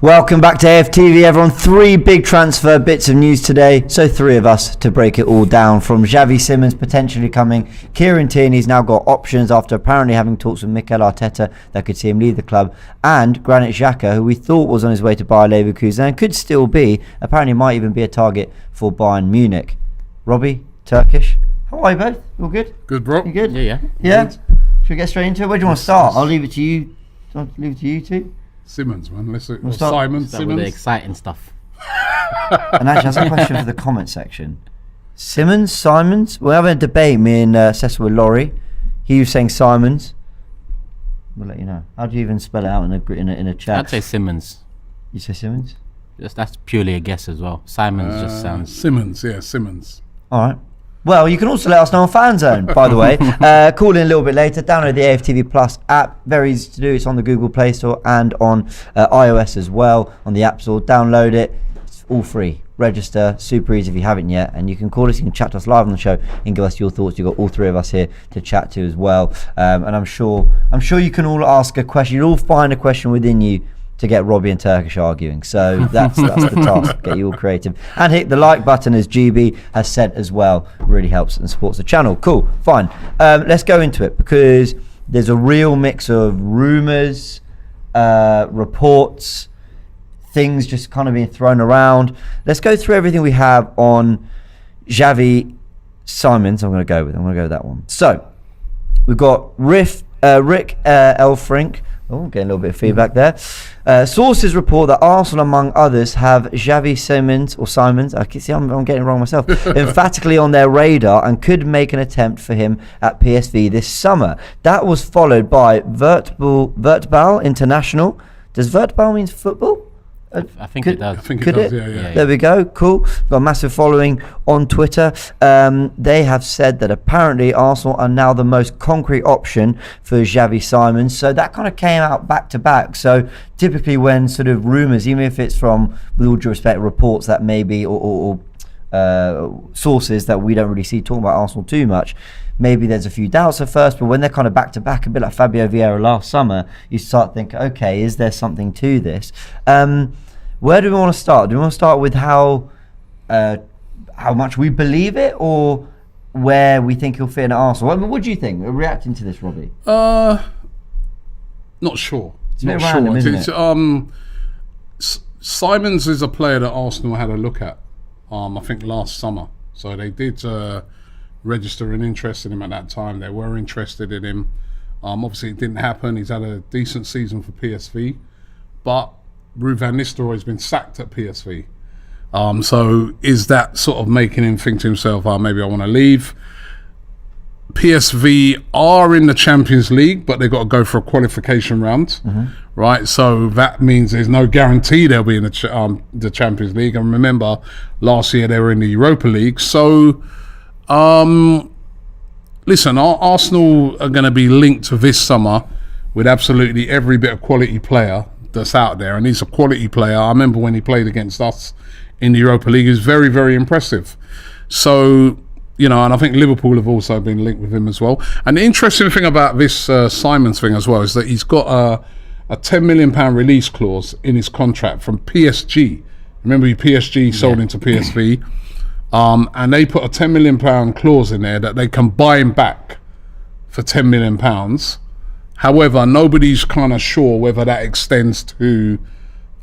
Welcome back to AFTV, everyone. 3 big transfer bits of news today, so 3 of us to break it all down. From Xavi Simons potentially coming, Kieran Tierney's now got options after apparently having talks with Mikel Arteta that could see him leave the club, and Granit Xhaka, who we thought was on his way to Bayer Leverkusen and could still be, apparently might even be a target for Bayern Munich. Robbie, Turkish, how are you both? All good? Good, bro. You good? Yeah. Should we get straight into it? Where do you want to start? I'll leave it to you. I'll leave it to you two. Simons, man. Let's We'll Simon Start with the exciting stuff. And actually, that's a question for the comment section. Simons? We're having a debate, me and Cecil with Laurie. He was saying Simons. We'll let you know. How do you even spell it out in a chat? I'd say Simmons. You say Simons? That's purely a guess as well. Simons just sounds... Simons, yeah, Simons. All right. Well, you can also let us know on Fanzone, by the way. Call in a little bit later. Download the AFTV Plus app. Very easy to do. It's on the Google Play Store and on iOS as well, on the App Store. Download it. It's all free. Register. Super easy if you haven't yet. And you can call us. You can chat to us live on the show and give us your thoughts. You've got all 3 of us here to chat to as well. And I'm sure you can all ask a question. You'll all find a question within you to get Robbie and Turkish arguing. So that's the task, get you all creative. And hit the like button, as GB has said as well. Really helps and supports the channel. Cool, fine. Let's go into it, because there's a real mix of rumours, reports, things just kind of being thrown around. Let's go through everything we have on Xavi Simons. I'm going to go with that one. So we've got Rick Elfrink. Oh, getting a little bit of feedback there. Sources report that Arsenal, among others, have Xavi Simons, I can see I'm getting it wrong myself, emphatically on their radar and could make an attempt for him at PSV this summer. That was followed by Vertball International. Does Vertball mean football? I think it does. I think it does, yeah. There we go, cool. Got a massive following on Twitter. They have said that apparently Arsenal are now the most concrete option for Xavi Simons. So that kind of came out back to back. So typically when sort of rumours, even if it's from, with all due respect, reports that maybe, or sources that we don't really see talking about Arsenal too much, maybe there's a few doubts at first, but when they're kind of back to back, a bit like Fabio Vieira last summer, you start thinking, okay, is there something to this? Where do we want to start? Do we want to start with how much we believe it, or where we think he'll fit in at Arsenal? What do you think? Reacting to this, Robbie? Not sure. It's a bit random, isn't it? Simons is a player that Arsenal had a look at, I think last summer. So they did register an interest in him at that time. They were interested in him. Obviously it didn't happen. He's had a decent season for PSV, but Ruud van Nistelrooy has been sacked at PSV. So is that sort of making him think to himself, maybe I want to leave? PSV are in the Champions League, but they've got to go for a qualification round, right? So that means there's no guarantee they'll be in the Champions League. And remember, last year they were in the Europa League. So listen, Arsenal are going to be linked to this summer with absolutely every bit of quality player that's out there, and he's a quality player. I remember when he played against us in the Europa League, he was very, very impressive. So, and I think Liverpool have also been linked with him as well. And the interesting thing about this Simons thing as well is that he's got a £10 million release clause in his contract from PSG. Remember, PSG sold into PSV. And they put a £10 million clause in there that they can buy him back for £10 million. However, nobody's kind of sure whether that extends to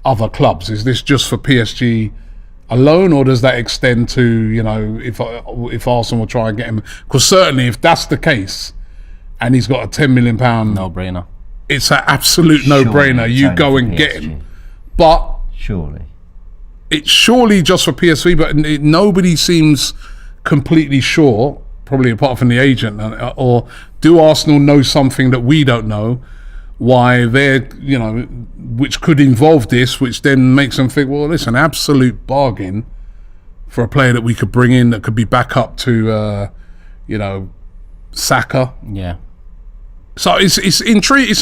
other clubs. Is this just for PSG alone, or does that extend to, if Arsenal will try and get him? Because certainly if that's the case, and he's got a £10 million... No-brainer. It's an absolute no-brainer. You go and get him. But... It's surely just for PSV, but nobody seems completely sure, probably apart from the agent. Or do Arsenal know something that we don't know? Why they're, which could involve this, which then makes them think, well, it's an absolute bargain for a player that we could bring in that could be back up to, Saka. Yeah. So it's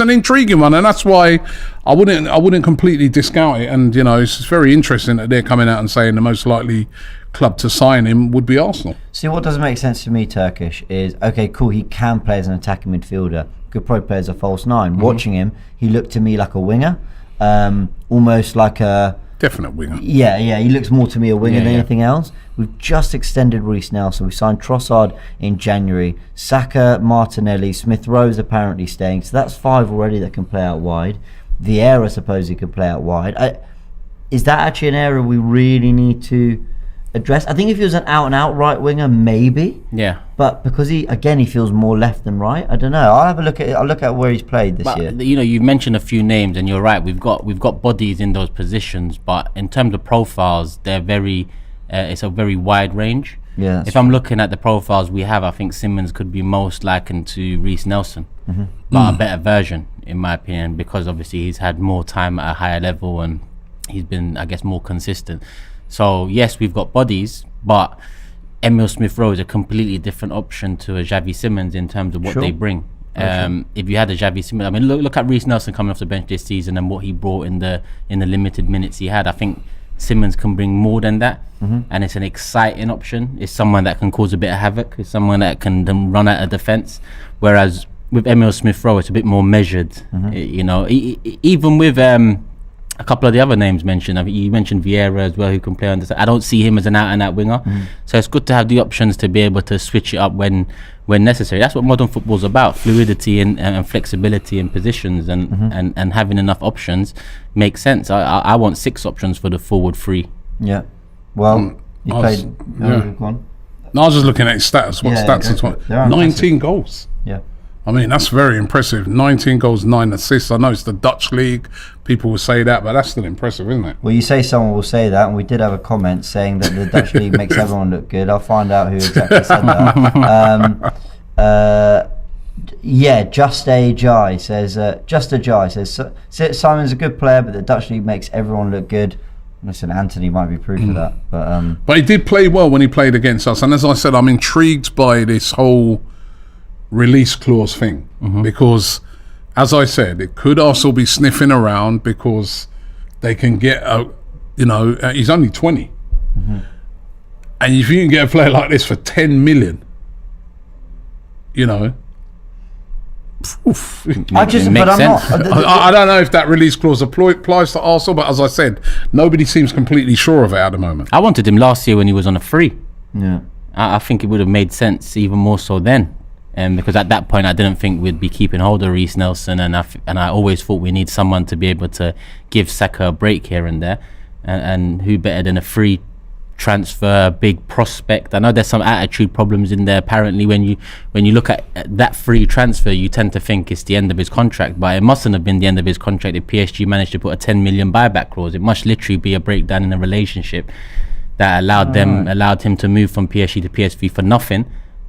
an intriguing one, and that's why I wouldn't completely discount it. And it's very interesting that they're coming out and saying the most likely club to sign him would be Arsenal. See, what doesn't make sense to me, Turkish, is okay, cool. He can play as an attacking midfielder. Could probably play as a false nine. Watching him, he looked to me like a winger. almost like a definite winger. Yeah, he looks more to me a winger than yeah. anything else. We've just extended Reece Nelson. We signed Trossard in January. Saka, Martinelli, Smith Rowe's apparently staying. So that's 5 already that can play out wide. Vieira supposedly can play out wide. Is that actually an area we really need to address? I think if he was an out-and-out right winger, maybe. Yeah. But because he feels more left than right. I don't know. I'll have a look at it. I'll look at where he's played this year. You know, you mentioned a few names, and you're right. We've got bodies in those positions, but in terms of profiles, they're very. It's a very wide range. Yeah. If I'm looking at the profiles we have, I think Simons could be most likened to Reece Nelson, but a better version, in my opinion, because obviously he's had more time at a higher level and he's been, I guess, more consistent. So yes, we've got bodies, but Emile Smith-Rowe is a completely different option to a Xavi Simons in terms of what they bring. If you had a Javey Simons, I mean, look at Reece Nelson coming off the bench this season and what he brought in the limited minutes he had. I think Simons can bring more than that, and it's an exciting option. It's someone that can cause a bit of havoc. It's someone that can run out of defence. Whereas with Emile Smith-Rowe, it's a bit more measured. You know, even with a couple of the other names mentioned. I mean, you mentioned Vieira as well, who can play on the side. I don't see him as an out-and-out winger. So it's good to have the options to be able to switch it up when necessary. That's what modern football's about: fluidity and flexibility in positions, and having enough options makes sense. I want 6 options for the forward 3. Yeah. Well, you played. Go on. No, I was just looking at his stats. What stats are 19 goals. Yeah. I mean, that's very impressive. 19 goals, 9 assists. I know it's the Dutch league. People will say that, but that's still impressive, isn't it? Well, you say someone will say that, and we did have a comment saying that the Dutch league makes everyone look good. I'll find out who exactly said that. Yeah, Just a Jai says, Simon's a good player, but the Dutch league makes everyone look good. Listen, Anthony might be proof of that. But he did play well when he played against us. And as I said, I'm intrigued by this whole release clause thing, because as I said, it could also be sniffing around because they can get he's only 20, and if you can get a player like this for 10 million, I don't know if that release clause applies to Arsenal, but as I said, nobody seems completely sure of it at the moment. I wanted him last year when he was on a free. Yeah, I think it would have made sense even more so then. Because at that point I didn't think we'd be keeping hold of Reece Nelson, and I always thought we need someone to be able to give Saka a break here and there, and who better than a free transfer, big prospect. I know there's some attitude problems in there apparently. When you look at that free transfer, you tend to think it's the end of his contract, but it mustn't have been the end of his contract if PSG managed to put a 10 million buyback clause. It must literally be a breakdown in a relationship that allowed him to move from PSG to PSV for nothing,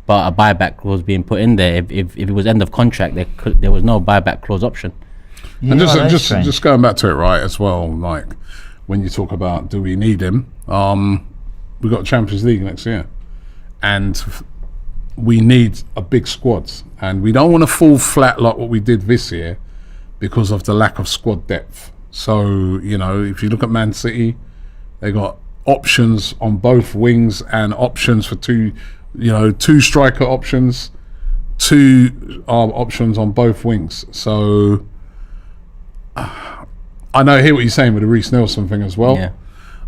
but a buyback clause being put in there. If it was end of contract, there was no buyback clause option. Yeah, and just going back to it, right, as well, like when you talk about do we need him, we've got Champions League next year, and we need a big squad, and we don't want to fall flat like what we did this year because of the lack of squad depth. So if you look at Man City, they got options on both wings and options for two striker options, 2 options on both wings. So I hear what you're saying with the Reece Nelson thing as well. Yeah.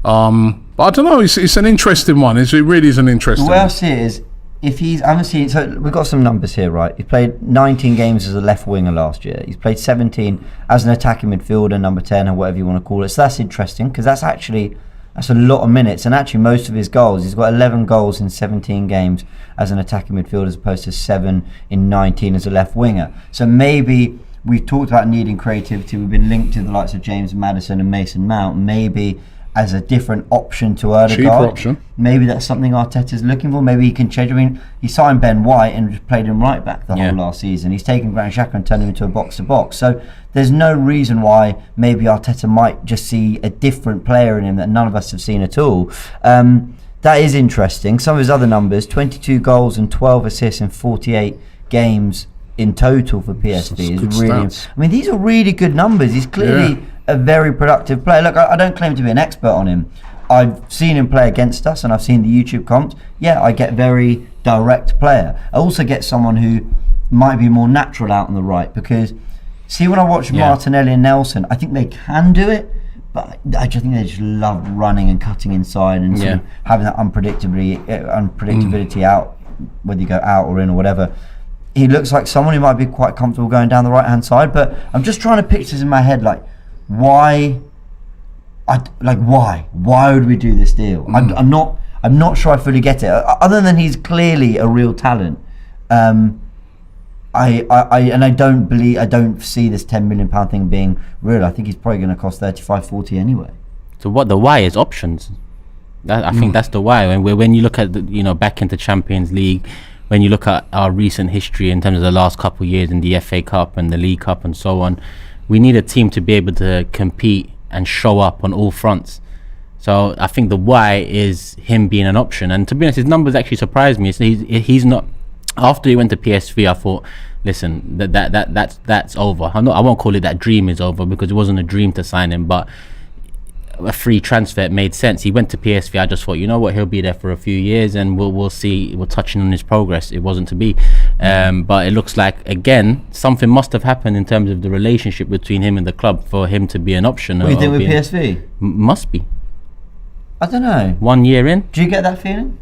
But I don't know. It's an interesting one. It really is an interesting. The way I see it is, I haven't seen. So we've got some numbers here, right? He played 19 games as a left winger last year. He's played 17 as an attacking midfielder, number 10 or whatever you want to call it. So that's interesting because that's a lot of minutes, and actually most of his goals, he's got 11 goals in 17 games as an attacking midfielder as opposed to 7 in 19 as a left winger. So maybe we've talked about needing creativity. We've been linked to the likes of James Maddison and Mason Mount, maybe as a different option to Odegaard. Cheaper option. Maybe that's something Arteta's looking for. Maybe he can change. I mean, he signed Ben White and just played him right back the whole last season. He's taken Granit Xhaka and turned him into a box-to-box. So there's no reason why maybe Arteta might just see a different player in him that none of us have seen at all. That is interesting. Some of his other numbers, 22 goals and 12 assists in 48 games in total for PSV is really... Stats. I mean, these are really good numbers. He's clearly a very productive player. Look, I don't claim to be an expert on him. I've seen him play against us and I've seen the YouTube comps. Yeah, I get very direct player. I also get someone who might be more natural out on the right because See, when I watch Martinelli and Nelson, I think they can do it, but I just think they just love running and cutting inside and sort of having that unpredictability out, whether you go out or in or whatever. He looks like someone who might be quite comfortable going down the right-hand side, but I'm just trying to picture this in my head, like, why would we do this deal? I'm not sure I fully get it. Other than he's clearly a real talent, I don't see this £10 million thing being real. I think he's probably going to cost 35-40 anyway. So what the why is options. I think that's the why. When you look at back into Champions League, when you look at our recent history in terms of the last couple of years in the FA Cup and the League Cup and so on, we need a team to be able to compete and show up on all fronts. So I think the why is him being an option. And to be honest, his numbers actually surprised me. So he's not. After he went to PSV, I thought, listen, that's over. I won't call it that dream is over, because it wasn't a dream to sign him, but a free transfer, it made sense. He went to PSV. I just thought, you know what, he'll be there for a few years and we'll see. We're touching on his progress. It wasn't to be, but it looks like, again, something must have happened in terms of the relationship between him and the club for him to be an option. What do you think with PSV? Must be. I don't know. 1 year in. Do you get that feeling?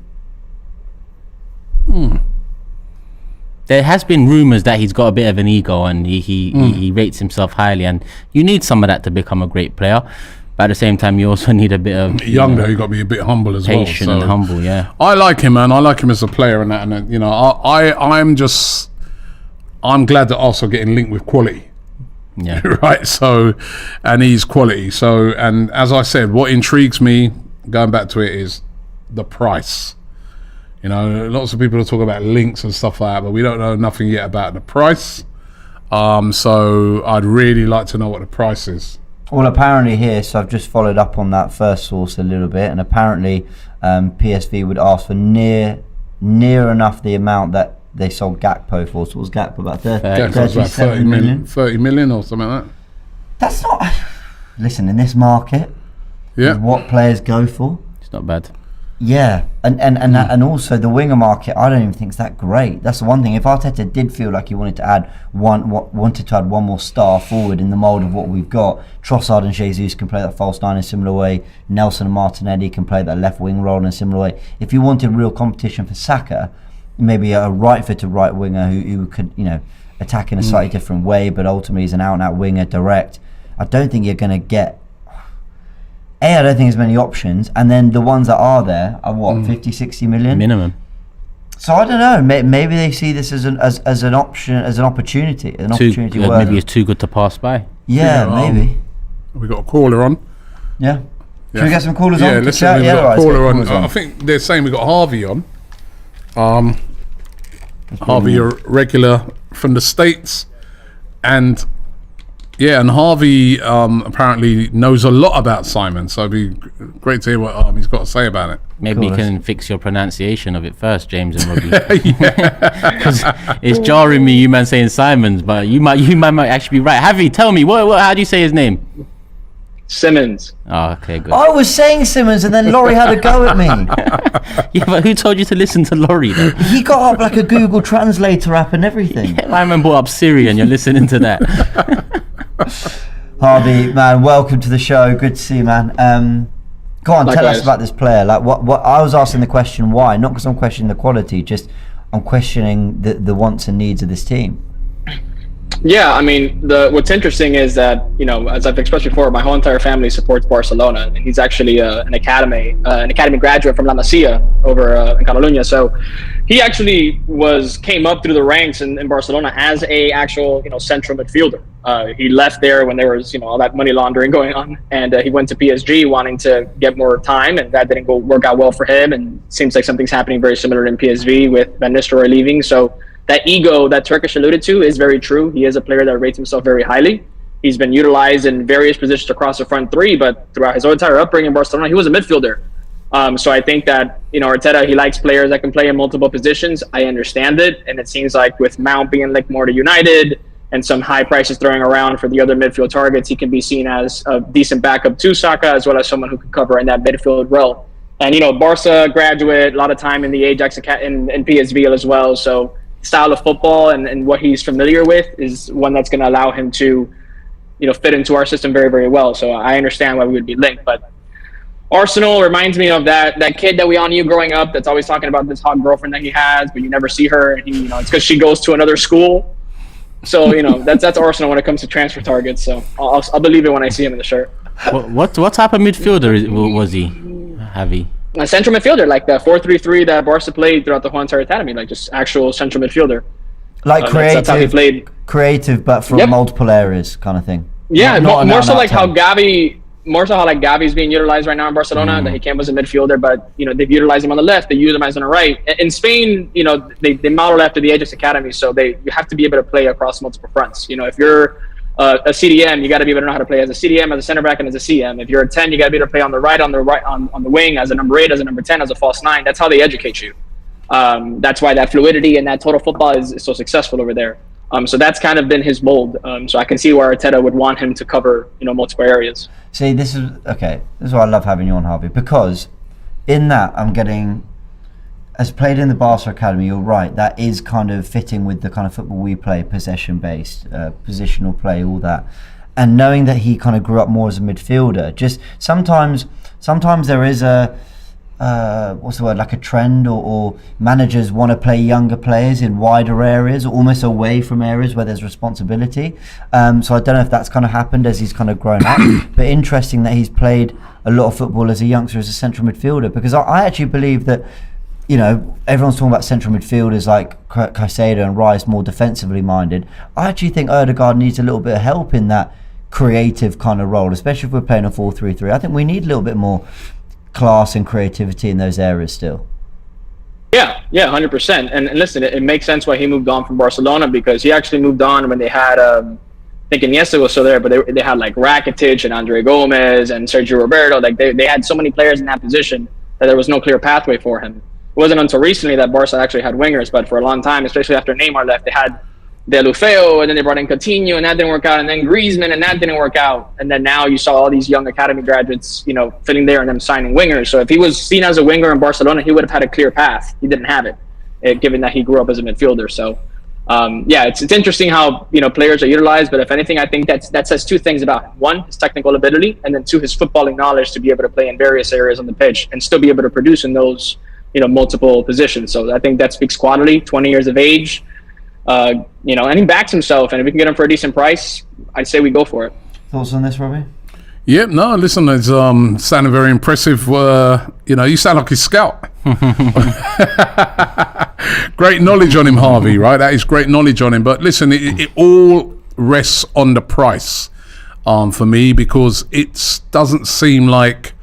There has been rumours that he's got a bit of an ego and he rates himself highly, and you need some of that to become a great player. But at the same time, you also need a bit of young though. You got to be a bit humble as well. Patient and humble, yeah. I like him, man. I like him as a player and that. And I'm glad that Arsenal getting linked with quality. Yeah. Right. So, and he's quality. So, and as I said, what intrigues me, going back to it, is the price. Lots of people are talking about links and stuff like that, but we don't know nothing yet about the price. So I'd really like to know what the price is. Well, apparently here, so I've just followed up on that first source a little bit, and apparently PSV would ask for near enough the amount that they sold Gakpo for. So what was Gakpo, about 30 million? 30 million or something like that. That's not... Listen, in this market, what players go for, it's not bad. Yeah, and also the winger market, I don't even think it's that great. That's the one thing. If Arteta did feel like he wanted to add one more star forward in the mould of what we've got, Trossard and Jesus can play that false nine in a similar way. Nelson and Martinelli can play that left wing role in a similar way. If you wanted real competition for Saka, maybe a right-footed right winger who could attack in a slightly different way, but ultimately is an out-and-out winger, direct. I don't think you're going to get. I don't think there's many options, and then the ones that are there are 50, 60 million minimum. So I don't know. Maybe they see this as an option, as an opportunity, maybe it's too good to pass by. Yeah, maybe. We got a caller on. Yeah. Should we get some callers on? Yeah, let's have a caller on. I think they're saying we got Harvey on. Harvey, a regular from the States, and Harvey apparently knows a lot about Simon, so it'd be great to hear what he's got to say about it. Maybe you can fix your pronunciation of it first, James and Robbie. Because it's jarring me, you man saying Simons, but you might actually be right. Javi, tell me, how do you say his name? Simmons. Oh, okay, good. I was saying Simmons, and then Laurie had a go at me. Yeah, but who told you to listen to Laurie then? He got up like a Google Translator app and everything. Yeah, I remember up Siri and you're listening to that. Harvey, man, welcome to the show. Good to see you, man. Go on, tell us about this player. Like, what I was asking the question why, not because I'm questioning the quality, just I'm questioning the wants and needs of this team. Yeah, I mean, what's interesting is that, as I've expressed before, my whole entire family supports Barcelona, and he's actually an academy graduate from La Masia over in Catalunya. So he actually came up through the ranks in Barcelona as a actual central midfielder. He left there when there was all that money laundering going on, and he went to PSG wanting to get more time, and that didn't work out well for him. And it seems like something's happening very similar in PSV with Van Nistelrooy leaving. So that ego that Turkish alluded to is very true. He is a player that rates himself very highly. He's been utilized in various positions across the front three, but throughout his entire upbringing in Barcelona, he was a midfielder. So I think that, Arteta, he likes players that can play in multiple positions. I understand it. And it seems like with Mount being linked more to United and some high prices throwing around for the other midfield targets, he can be seen as a decent backup to Xhaka, as well as someone who can cover in that midfield role. And, Barca graduate, a lot of time in the Ajax in PSV as well. So style of football and what he's familiar with is one that's going to allow him to, fit into our system very, very well. So I understand why we would be linked. But Arsenal reminds me of that kid that we all knew growing up that's always talking about this hot girlfriend that he has, but you never see her. And it's because she goes to another school. So, that's Arsenal when it comes to transfer targets. So I'll believe it when I see him in the shirt. What type of midfielder was he, Javi? A central midfielder, like the 4-3-3 that Barca played throughout the whole entire academy, like just actual central midfielder. Like that's how he played. Creative, but from multiple areas, kind of thing. Yeah, more so like how Gavi's being utilized right now in Barcelona. That he came as a midfielder, but they've utilized him on the left, they use him as on the right. In Spain, they model after the Ajax academy, so you have to be able to play across multiple fronts. If you're a CDM, you got to be able to know how to play as a CDM, as a center back, and as a CM. If you're a 10, you got to be able to play on the wing, as a number 8, as a number 10, as a false 9. That's how they educate you. That's why that fluidity and that total football is so successful over there. So that's kind of been his mold. So I can see where Arteta would want him to cover, multiple areas. See, this is why I love having you on, Harvey, because in that I'm getting, as played in the Barca academy, you're right, that is kind of fitting with the kind of football we play, possession-based, positional play, all that. And knowing that he kind of grew up more as a midfielder, just sometimes there is like a trend or managers want to play younger players in wider areas, almost away from areas where there's responsibility. So I don't know if that's kind of happened as he's kind of grown up, but interesting that he's played a lot of football as a youngster as a central midfielder, because I actually believe that, everyone's talking about central midfielders like Caicedo and Rice more defensively minded. I actually think Ødegaard needs a little bit of help in that creative kind of role, especially if we're playing a 4-3-3. I think we need a little bit more class and creativity in those areas still. Yeah, 100%. And listen, it makes sense why he moved on from Barcelona, because he actually moved on when they had, I think Iniesta was still there, but they had like Rakitic and Andre Gomez and Sergio Roberto. Like they had so many players in that position that there was no clear pathway for him. It wasn't until recently that Barca actually had wingers, but for a long time, especially after Neymar left, they had Deulofeu, and then they brought in Coutinho, and that didn't work out, and then Griezmann, and that didn't work out. And then now you saw all these young academy graduates, fitting there and them signing wingers. So if he was seen as a winger in Barcelona, he would have had a clear path. He didn't have it, given that he grew up as a midfielder. So, it's interesting how, players are utilized, but if anything, I think that says two things about him. One, his technical ability, and then two, his footballing knowledge to be able to play in various areas on the pitch and still be able to produce in those, multiple positions. So I think that speaks quality, 20 years of age. And he backs himself, and if we can get him for a decent price, I'd say we go for it. Thoughts on this, Robbie? Yeah, no, listen, it's sounding very impressive. You sound like a scout. Great knowledge on him, Harvey, right? That is great knowledge on him. But listen, it all rests on the price for me, because it doesn't seem like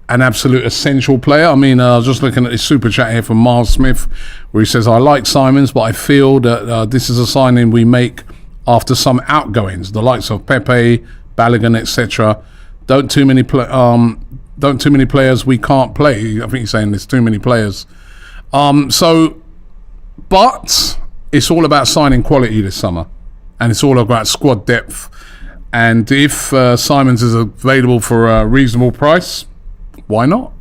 an absolute essential player. I mean, I was just looking at this super chat here from Miles Smith, where he says, I like Simons, but I feel that this is a signing we make after some outgoings, the likes of Pepe, Balogun, etc. Don't too many players we can't play. I think he's saying there's too many players. But it's all about signing quality this summer, and it's all about squad depth. And if Simons is available for a reasonable price, why not?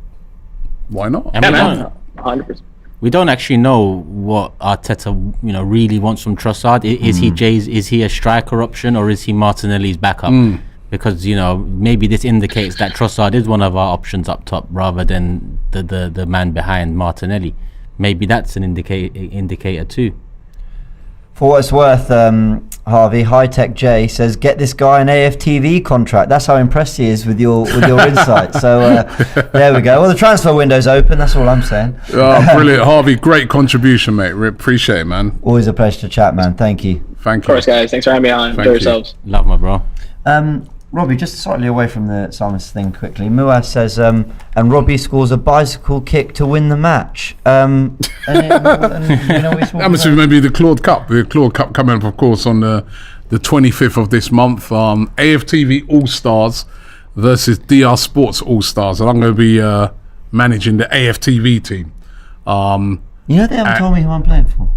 And 100%. We don't actually know what Arteta, really wants from Trossard. Is he a striker option, or is he Martinelli's backup? Because maybe this indicates that Trossard is one of our options up top rather than the man behind Martinelli. Maybe that's an indicator too. For what it's worth, Harvey, High Tech J says, get this guy an AFTV contract. That's how impressed he is with your insight. So there we go. Well, the transfer window's open. That's all I'm saying. Oh, brilliant, Harvey. Great contribution, mate. We appreciate it, man. Always a pleasure to chat, man. Thank you. Thank you. Of course, guys. Thanks for having me on. Enjoy yourselves. Love my bro. Robbie, just slightly away from the Simons thing quickly. Muaz says, and Robbie scores a bicycle kick to win the match. That must be maybe the Claude Cup. The Claude Cup coming up, of course, on the 25th of this month. AFTV All-Stars versus DR Sports All-Stars. And I'm going to be managing the AFTV team. They haven't told me who I'm playing for.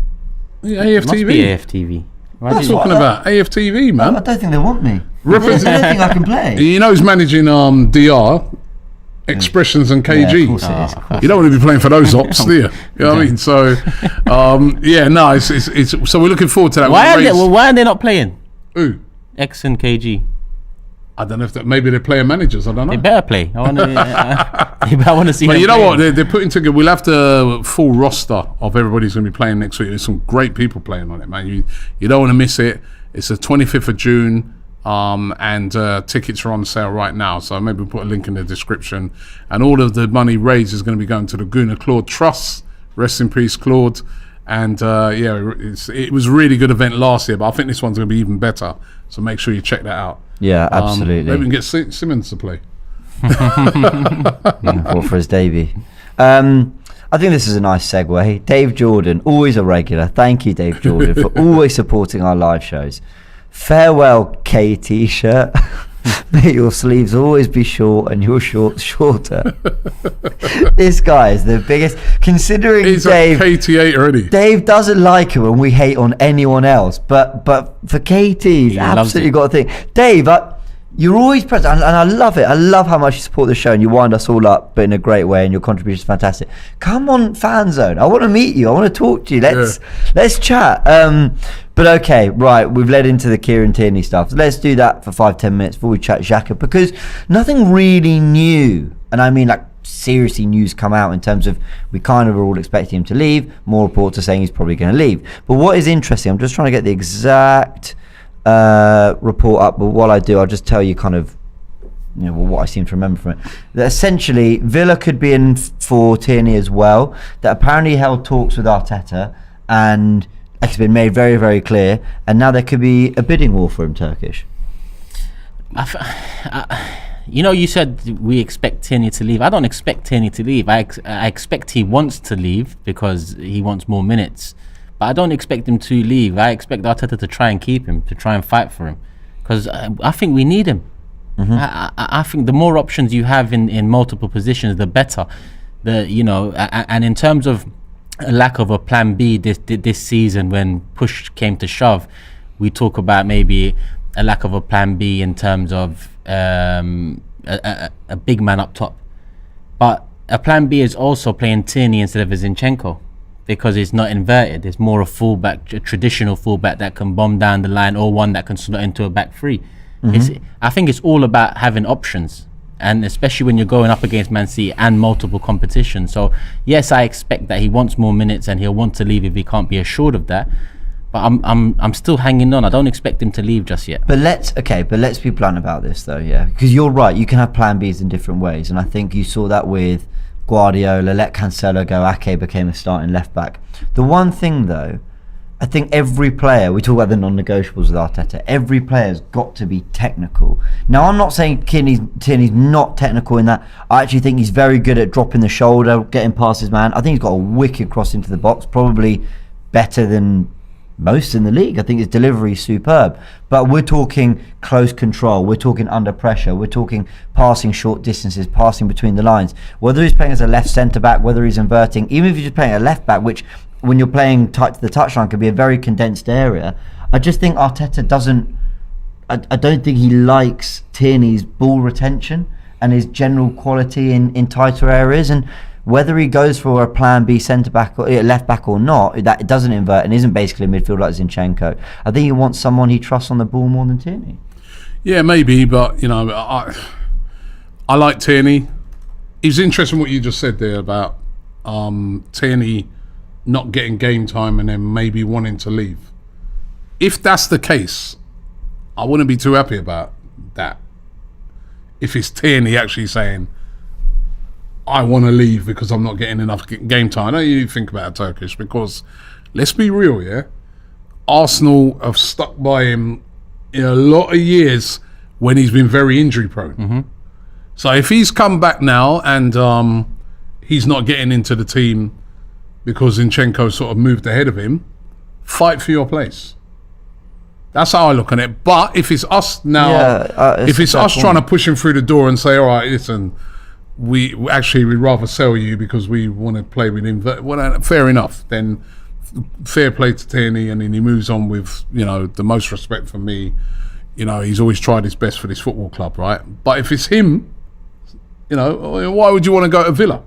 Yeah, AFTV. It must be AFTV. What are you talking about? AFTV, man. I don't think they want me. I don't think I can play. You know who's managing DR? expressions and kg. Yeah, of course it is. You don't want to be playing for those ops, do you? You know what I mean? So, it's so we're looking forward to that. Why are they not playing? Who? X and KG. I don't know if maybe they're player managers. I don't know. They better play. I want to see. But you know what? They're putting together. We'll have the full roster of everybody's going to be playing next week. There's some great people playing on it, man. You don't want to miss it. It's the 25th of June. And tickets are on sale right now, so maybe we'll put a link in the description. And all of the money raised is going to be going to the Gunnar Claude Trust. Rest in peace, Claude. And it was a really good event last year, but I think this one's going to be even better. So make sure you check that out. Yeah, absolutely. Maybe we can get Simons to play. Or for his debut. I think this is a nice segue. Dave Jordan, always a regular. Thank you, Dave Jordan, for always supporting our live shows. Farewell, K t-shirt. May your sleeves always be short and your shorts shorter. This guy is the biggest. Considering he's Dave, a KT8 already. Dave doesn't like it when we hate on anyone else, but for KT, he's absolutely got a thing. Dave, you're always present, and I love it. I love how much you support the show and you wind us all up, but in a great way, and your contribution is fantastic. Come on, Fanzone. I want to meet you. I want to talk to you. Let's chat. But okay, right, we've led into the Kieran Tierney stuff. Let's do that for 5-10 minutes before we chat Xhaka, because nothing really new, and I mean like seriously news come out in terms of we kind of are all expecting him to leave. More reports are saying he's probably going to leave. But what is interesting, I'm just trying to get the exact report up, but while I do, I'll just tell you kind of what I seem to remember from it. That essentially Villa could be in for Tierney as well. That apparently held talks with Arteta, and it's been made very, very clear, and now there could be a bidding war for him, Turkish. You said we expect Tierney to leave. I don't expect Tierney to leave. I expect he wants to leave because he wants more minutes. But I don't expect him to leave. I expect Arteta to try and keep him, to try and fight for him. Because I think we need him. Mm-hmm. I think the more options you have in multiple positions, the better. And in terms of a lack of a plan B this season, when push came to shove, we talk about maybe a lack of a plan B in terms of a big man up top. But a plan B is also playing Tierney instead of Zinchenko, because it's not inverted. It's more a fullback, a traditional fullback that can bomb down the line, or one that can slot into a back three. Mm-hmm. I think it's all about having options, and especially when you're going up against Man City and multiple competitions. So yes, I expect that he wants more minutes and he'll want to leave if he can't be assured of that. But I'm still hanging on. I don't expect him to leave just yet. But let's be blunt about this though, yeah, because you're right. You can have plan Bs in different ways, and I think you saw that with Guardiola. Let Cancelo go. Ake became a starting left back. The one thing though, I think every player, we talk about the non-negotiables with Arteta, every player's got to be technical. Now, I'm not saying Tierney's not technical in that. I actually think he's very good at dropping the shoulder, getting past his man. I think he's got a wicked cross into the box, probably better than most in the league. I think his delivery is superb. But we're talking close control, we're talking under pressure, we're talking passing short distances, passing between the lines. Whether he's playing as a left centre-back, whether he's inverting, even if he's just playing a left-back, which when you're playing tight to the touchline can be a very condensed area. I just think Arteta doesn't, I don't think he likes Tierney's ball retention and his general quality in tighter areas, and whether he goes for a plan B centre back or left back or not, that it doesn't invert and isn't basically a midfield like Zinchenko. I think he wants someone he trusts on the ball more than Tierney. Yeah, maybe, but I like Tierney. It's interesting what you just said there about Tierney not getting game time and then maybe wanting to leave. If that's the case, I wouldn't be too happy about that. If it's Tierney actually saying, I want to leave because I'm not getting enough game time. I know you think about it, Turkish, because let's be real, yeah? Arsenal have stuck by him in a lot of years when he's been very injury prone. Mm-hmm. So if he's come back now and he's not getting into the team because Zinchenko sort of moved ahead of him, fight for your place. That's how I look at it. But if it's us now, if it's us trying to push him through the door and say, all right, listen, we'd rather sell you because we want to play with him. Well, fair enough. Then fair play to Tierney, and then he moves on with, the most respect for me. He's always tried his best for this football club, right? But if it's him You know, why would you want to go to Villa?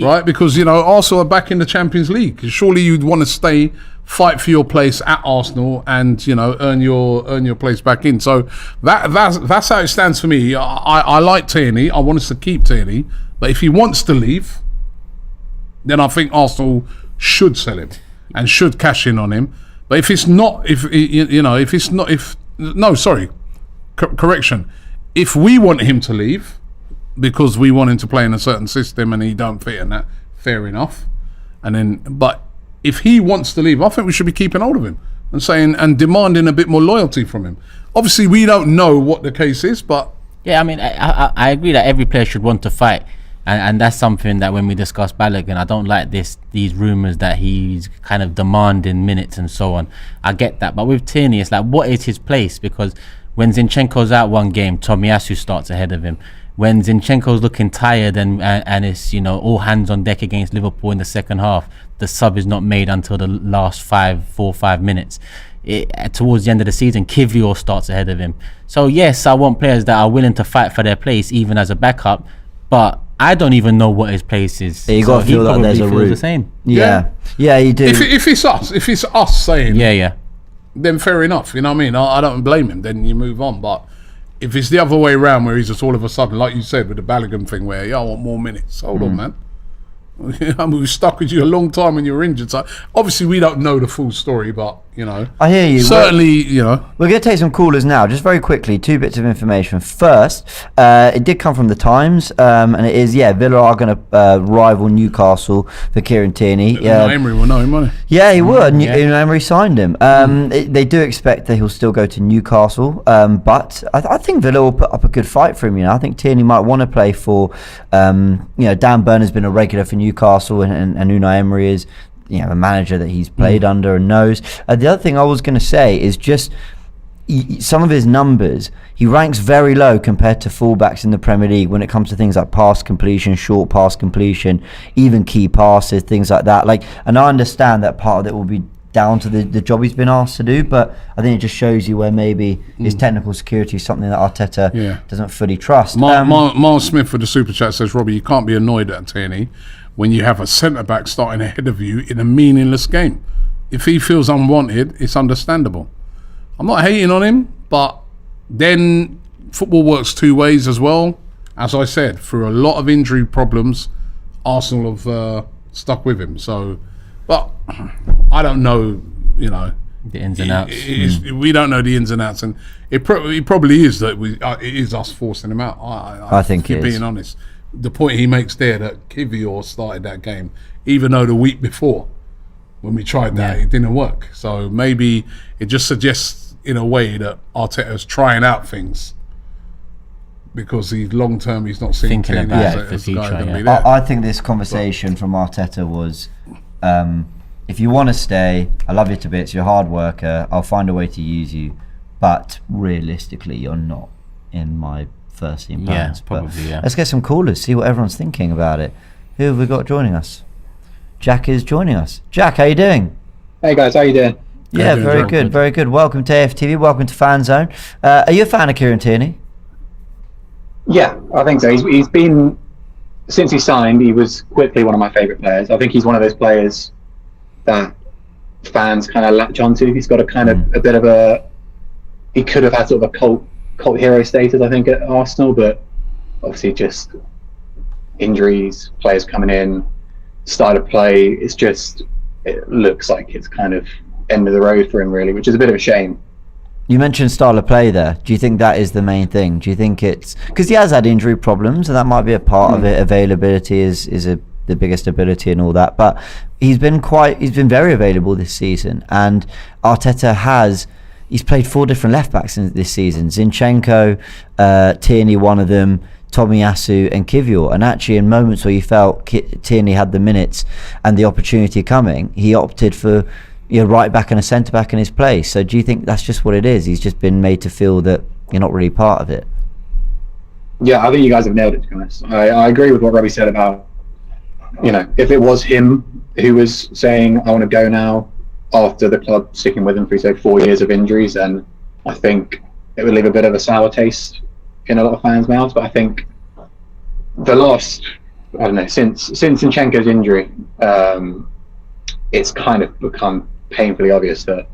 Right? Because, you know, Arsenal are back in the Champions League. Surely you'd want to stay, fight for your place at Arsenal and, you know, earn your place back in. So that's how it stands for me. I like Tierney. I want us to keep Tierney. But if he wants to leave, then I think Arsenal should sell him and should cash in on him. But if it's not, correction. If we want him to leave because we want him to play in a certain system and he don't fit in that, fair enough. But if he wants to leave, I think we should be keeping hold of him and saying and demanding a bit more loyalty from him. Obviously, we don't know what the case is, but yeah, I mean, I agree that every player should want to fight. And that's something that when we discuss Balogun, I don't like these rumours that he's kind of demanding minutes and so on. I get that. But with Tierney, it's like, what is his place? Because when Zinchenko's out one game, Tomiyasu starts ahead of him. When Zinchenko's looking tired and it's, you know, all hands on deck against Liverpool in the second half, the sub is not made until the last 4 or 5 minutes. Towards the end of the season, Kivior starts ahead of him. So yes, I want players that are willing to fight for their place, even as a backup, but I don't even know what his place is. Yeah, you got to feel like there's a route. The same. Yeah, you do. If it's us saying, yeah, then fair enough. You know what I mean? I don't blame him. Then you move on. But if it's the other way around, where he's just all of a sudden, like you said with the Balogun thing, where I want more minutes. Hold on, man. I mean, we were stuck with you a long time when you were injured. So obviously we don't know the full story, but you know, I hear you. Certainly, we're going to take some callers now. Just very quickly, 2 bits of information. First, it did come from the Times, and it is Villa are going to rival Newcastle for Kieran Tierney. Emery will know him, won't he? Yeah, he would. Emery signed him. They do expect that he'll still go to Newcastle, but I think Villa will put up a good fight for him. I think Tierney might want to play for. Dan Burn has been a regular for Newcastle, and Unai Emery is a manager that he's played under and knows. The other thing I was going to say is just some of his numbers. He ranks very low compared to fullbacks in the Premier League when it comes to things like pass completion, short pass completion, even key passes, things like that. And I understand that part of it will be down to the job he's been asked to do, but I think it just shows you where maybe his technical security is something that Arteta doesn't fully trust. Miles Smith for the Super Chat says, Robbie, you can't be annoyed at Tierney when you have a centre-back starting ahead of you in a meaningless game. If he feels unwanted, it's understandable. I'm not hating on him, but then football works two ways as well. As I said, through a lot of injury problems, Arsenal have stuck with him. So, but I don't know, the ins and outs. We don't know the ins and outs, and it probably is that it is us forcing him out. I think it is. Being honest, the point he makes there that Kivior started that game, even though the week before when we tried that it didn't work. So maybe it just suggests in a way that Arteta's trying out things because long term he's not seeing thinking about the future. I think this conversation from Arteta was. If you want to stay, I love you to bits, you're a hard worker, I'll find a way to use you, but realistically you're not in my first team plans. Let's get some callers, see what everyone's thinking about it. Who have we got joining us? Jack is joining us. Jack, how you doing? Hey guys, how you doing? Yeah, very good. Welcome to AFTV, welcome to Fanzone. Are you a fan of Kieran Tierney? Yeah, I think so. He's been, since he signed, he was quickly one of my favourite players. I think he's one of those players that fans kind of latch onto. He's got a kind of a bit of he could have had sort of a cult hero status, I think, at Arsenal, but obviously just injuries, players coming in, style of play, it looks like it's kind of end of the road for him, really, which is a bit of a shame. You mentioned style of play there. Do you think that is the main thing? Do you think it's because he has had injury problems, and that might be a part of it? Availability is the biggest ability and all that, but he's been very available this season, and Arteta he's played 4 different left backs this season. Zinchenko, Tierney, one of them, Tomiyasu and Kivior, and actually in moments where you felt Tierney had the minutes and the opportunity coming, he opted for right back and a centre back in his place. So do you think that's just what it is? He's just been made to feel that you're not really part of it. Yeah, I think you guys have nailed it, to be honest. I agree with what Robbie said about if it was him who was saying I want to go now after the club sticking with him for say 4 years of injuries, then I think it would leave a bit of a sour taste in a lot of fans' mouths. But I think the last, I don't know, since Zinchenko's injury, it's kind of become painfully obvious that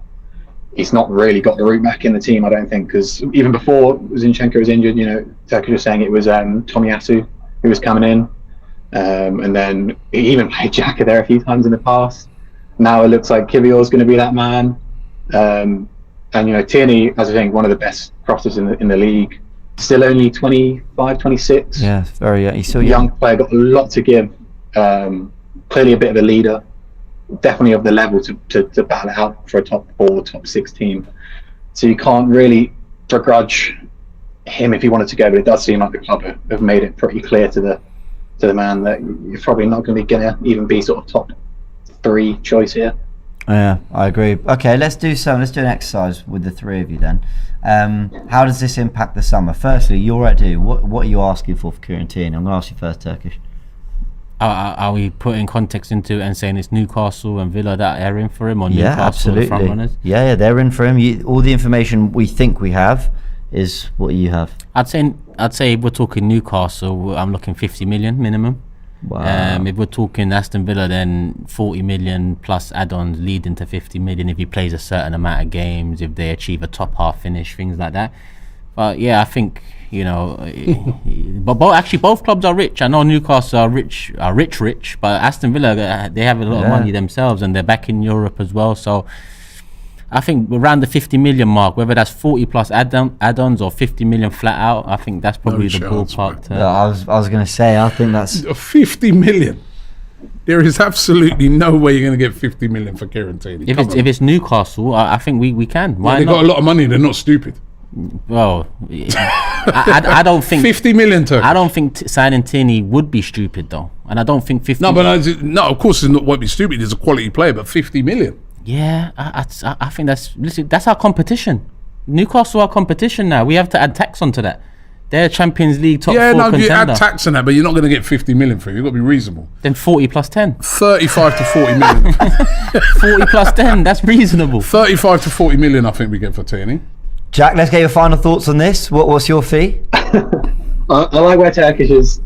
he's not really got the root back in the team, I don't think, because even before Zinchenko was injured, Turkish was saying it was Tomiyasu who was coming in, and then he even played Xhaka there a few times in the past. Now it looks like Kivior's going to be that man, and Tierney, as I think, one of the best crossers in the league, still only 25, 26. Yeah, very he's still young player, got a lot to give, clearly a bit of a leader, definitely of the level to battle it out for a top 4, top 6 team. So you can't really begrudge him if he wanted to go, but it does seem like the club have made it pretty clear to the man that you're probably not going to even be sort of top 3 choice here. Yeah, I agree. Okay, let's do an exercise with the 3 of you then. How does this impact the summer? Firstly, your idea. What are you asking for Kieran Tierney? I'm going to ask you first, Turkish. Are we putting context into it and saying it's Newcastle and Villa that are in for him, or Yeah, Newcastle absolutely. the front runners? Yeah, they're in for him. All the information we think we have is what you have. I'd say if we're talking Newcastle, I'm looking 50 million minimum. Wow. If we're talking Aston Villa, then 40 million plus add-ons leading to 50 million if he plays a certain amount of games, if they achieve a top half finish, things like that. But yeah, I think but both clubs are rich. I know Newcastle are rich, but Aston Villa, they have a lot of money themselves, and they're back in Europe as well. So I think around the 50 million mark, whether that's 40 plus add-ons or 50 million flat out, I think that's probably the ballpark. I was going to say, I think that's 50 million. There is absolutely no way you're going to get 50 million for Kieran Tierney. If it's Newcastle, I think we can. Why they've not? got a lot of money. They're not stupid. Well, I don't think 50 million Turkish. I don't think signing Tierney would be stupid though, and I don't think 50. No, but of course it won't be stupid. He's a quality player, but 50 million. Yeah, I think that's our competition. Newcastle are competition now. We have to add tax onto that. They're Champions League top 4 contender. You add tax on that, but you're not going to get 50 million for it. You've got to be reasonable. Then 40 plus 10. 35 to 40 million. 40 plus 10, that's reasonable. 35 to 40 million, I think we get for Tierney. Jack, let's get your final thoughts on this. What's your fee? I like where Turkish is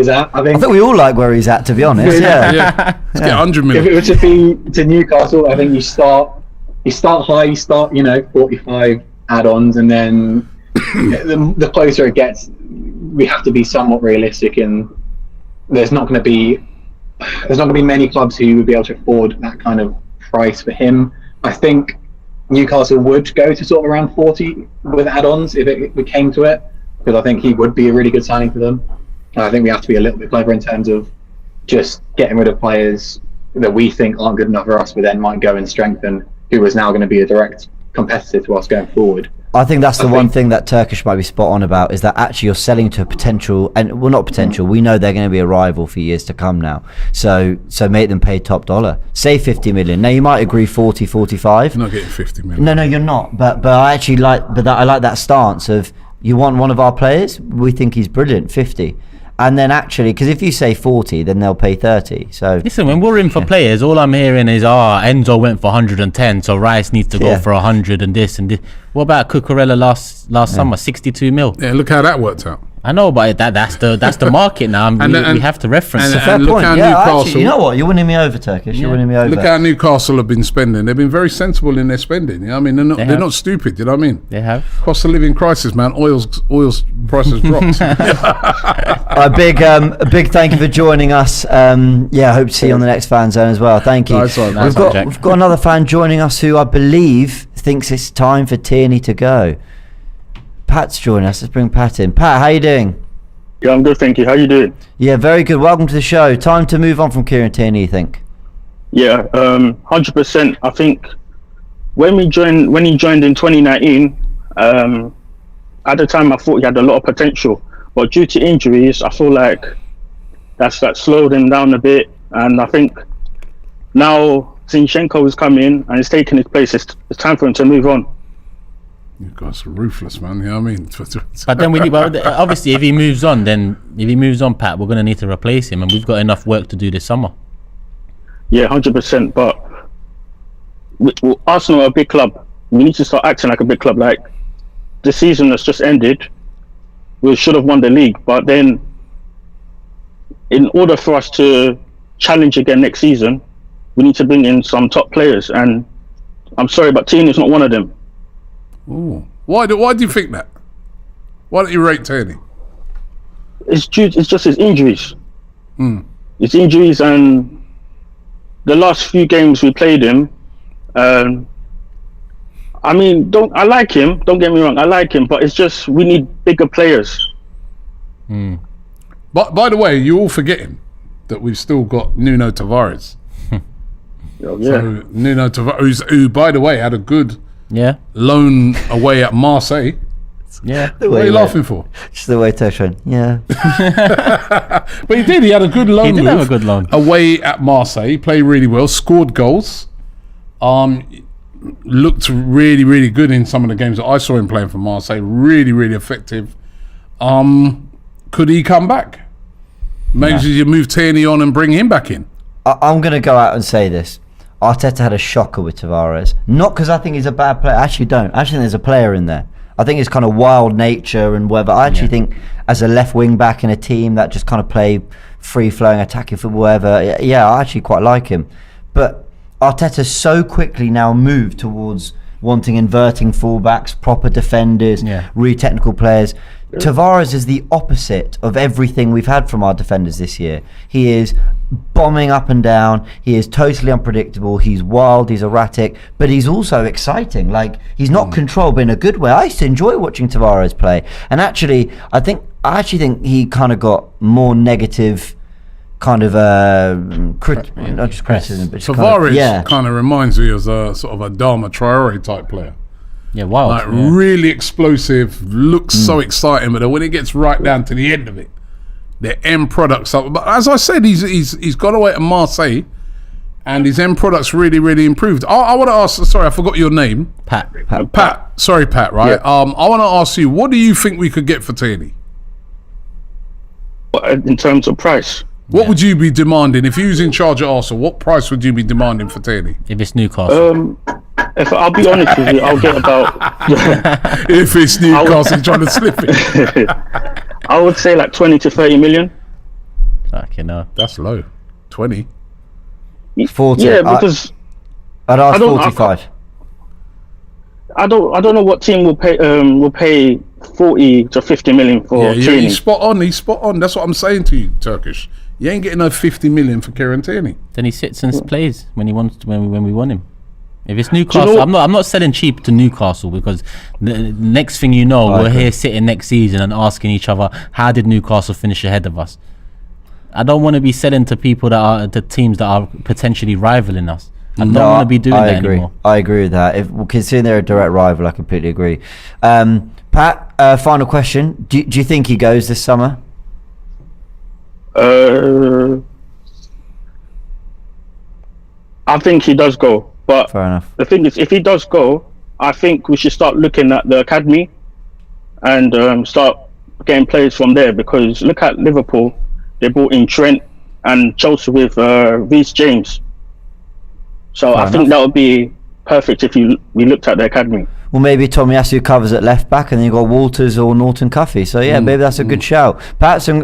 at. I think we all like where he's at, to be honest. Yeah. Let's get 100 million. If it were to be to Newcastle, I think you start high. You start 45 add-ons, and then the closer it gets, we have to be somewhat realistic. And there's not going to be many clubs who would be able to afford that kind of price for him. I think Newcastle would go to sort of around 40 with add-ons if it came to it, because I think he would be a really good signing for them. And I think we have to be a little bit clever in terms of just getting rid of players that we think aren't good enough for us, but then might go and strengthen who is now going to be a direct competitor to us going forward. I think that's the one thing that Turkish might be spot on about, is that actually you're selling to a potential, and well, not potential, we know they're going to be a rival for years to come now. So make them pay top dollar. Say 50 million. Now you might agree 40, 45. You're not getting 50 million. No, you're not. But I actually I like that stance of, you want one of our players, we think he's brilliant, 50. And then actually, because if you say 40, then they'll pay 30. So listen, when we're in for players, all I'm hearing is, Enzo went for 110, so Rice needs to go for 100 and this and this. What about Cucurella last summer, 62 mil? Yeah, look how that worked out. I know, but that's the market now. We have to reference. It's a fair point. Actually, you know what? You're winning me over, Turkish. You're winning me over. Look how Newcastle have been spending. They've been very sensible in their spending. You know what I mean? They're not stupid. You know what I mean? They have. Cost of living crisis, man. Oil's prices dropped. A big thank you for joining us. I hope to see you on the next Fan Zone as well. Thank you. We've got another fan joining us who I believe thinks it's time for Tierney to go. Pat's joining us. Let's bring Pat in. Pat, how you doing? Yeah, I'm good, thank you. How you doing? Yeah, very good. Welcome to the show. Time to move on from Kieran Tierney, you think? Yeah, 100%. I think when he joined in 2019, at the time I thought he had a lot of potential, but due to injuries, I feel like that slowed him down a bit. And I think now Zinchenko has come in and is taking his place. It's time for him to move on. You guys are ruthless, man. You know what I mean? But then obviously, if he moves on, Pat, we're going to need to replace him, and we've got enough work to do this summer. Yeah, 100%. But Arsenal are a big club. We need to start acting like a big club. Like the season that's just ended, we should have won the league, but then in order for us to challenge again next season, we need to bring in some top players. And I'm sorry, but Tierney's not one of them. Ooh. Why do you think that? Why don't you rate Tierney? It's just his injuries. His injuries, and the last few games we played him. I mean, I like him. Don't get me wrong, I like him, but it's just we need bigger players. But by the way, you're all forgetting that we've still got Nuno Tavares. Yeah. So Nuno Tavares, who by the way had a good loan away at Marseille. Yeah. What are you laughing for? Just the way Toshan. Yeah. But he did. He had a good loan. He did have a move good loan. away at Marseille. He played really well. Scored goals. Looked really, really good in some of the games that I saw him playing for Marseille. Really, really effective. Could he come back? Maybe you move Tierney on and bring him back in. I'm going to go out and say this. Arteta had a shocker with Tavares. Not because I think he's a bad player. I actually don't. I actually think there's a player in there. I think it's kind of wild nature and whatever. I actually think as a left wing back in a team that just kind of play free-flowing, attacking football, whatever, yeah, I actually quite like him. But Arteta's so quickly now moved towards wanting inverting fullbacks, proper defenders, really technical players. Tavares is the opposite of everything we've had from our defenders this year. He is bombing up and down. He is totally unpredictable. He's wild. He's erratic, but he's also exciting. Like, he's not controlled, but in a good way. I used to enjoy watching Tavares play, and actually, I actually think he kind of got more negative, kind of not just criticism, but just Tavares kind of reminds me of a sort of a Dharma Traore type player. Yeah, wild. Like really explosive, looks so exciting, but then when it gets right down to the end of it, the end product's up. But as I said, he's gone away to Marseille, and his end product's really, really improved. I want to ask. Sorry, I forgot your name. Pat. Sorry, Pat. Right. Yeah. I want to ask you, what do you think we could get for Tierney? In terms of price, What would you be demanding if you was in charge at Arsenal? What price would you be demanding for Tierney? If it's Newcastle. if I'll be honest with you, I'll get about. If it's Newcastle trying to slip it, I would say like 20 to 30 million. Fucking no. that's low. 20. 40. Yeah, because I'd ask I don't- 45. I don't know what team will pay 40 to 50 million for Tierney. He's spot on. He's spot on. That's what I'm saying to you, Turkish. You ain't getting no 50 million for Kieran Tierney. Then he sits and plays when he wants to, when we want him. If it's Newcastle, I'm not selling cheap to Newcastle, because the next thing you know, we're here sitting next season and asking each other, how did Newcastle finish ahead of us? I don't want to be selling to people that are the teams that are potentially rivaling us. I don't want to be doing that anymore. I agree with that. If considering they're a direct rival, I completely agree. Pat, final question: Do you think he goes this summer? I think he does go, but Fair enough. the thing is, if he does go, I think we should start looking at the academy and start getting players from there. Because look at Liverpool; they brought in Trent, and Chelsea with Reece James. So I think that would be perfect if we looked at the academy. Well, maybe Tomiyasu covers at left back, and then you've got Walters or Norton Cuffy. So yeah, maybe that's a good shout. Pat, some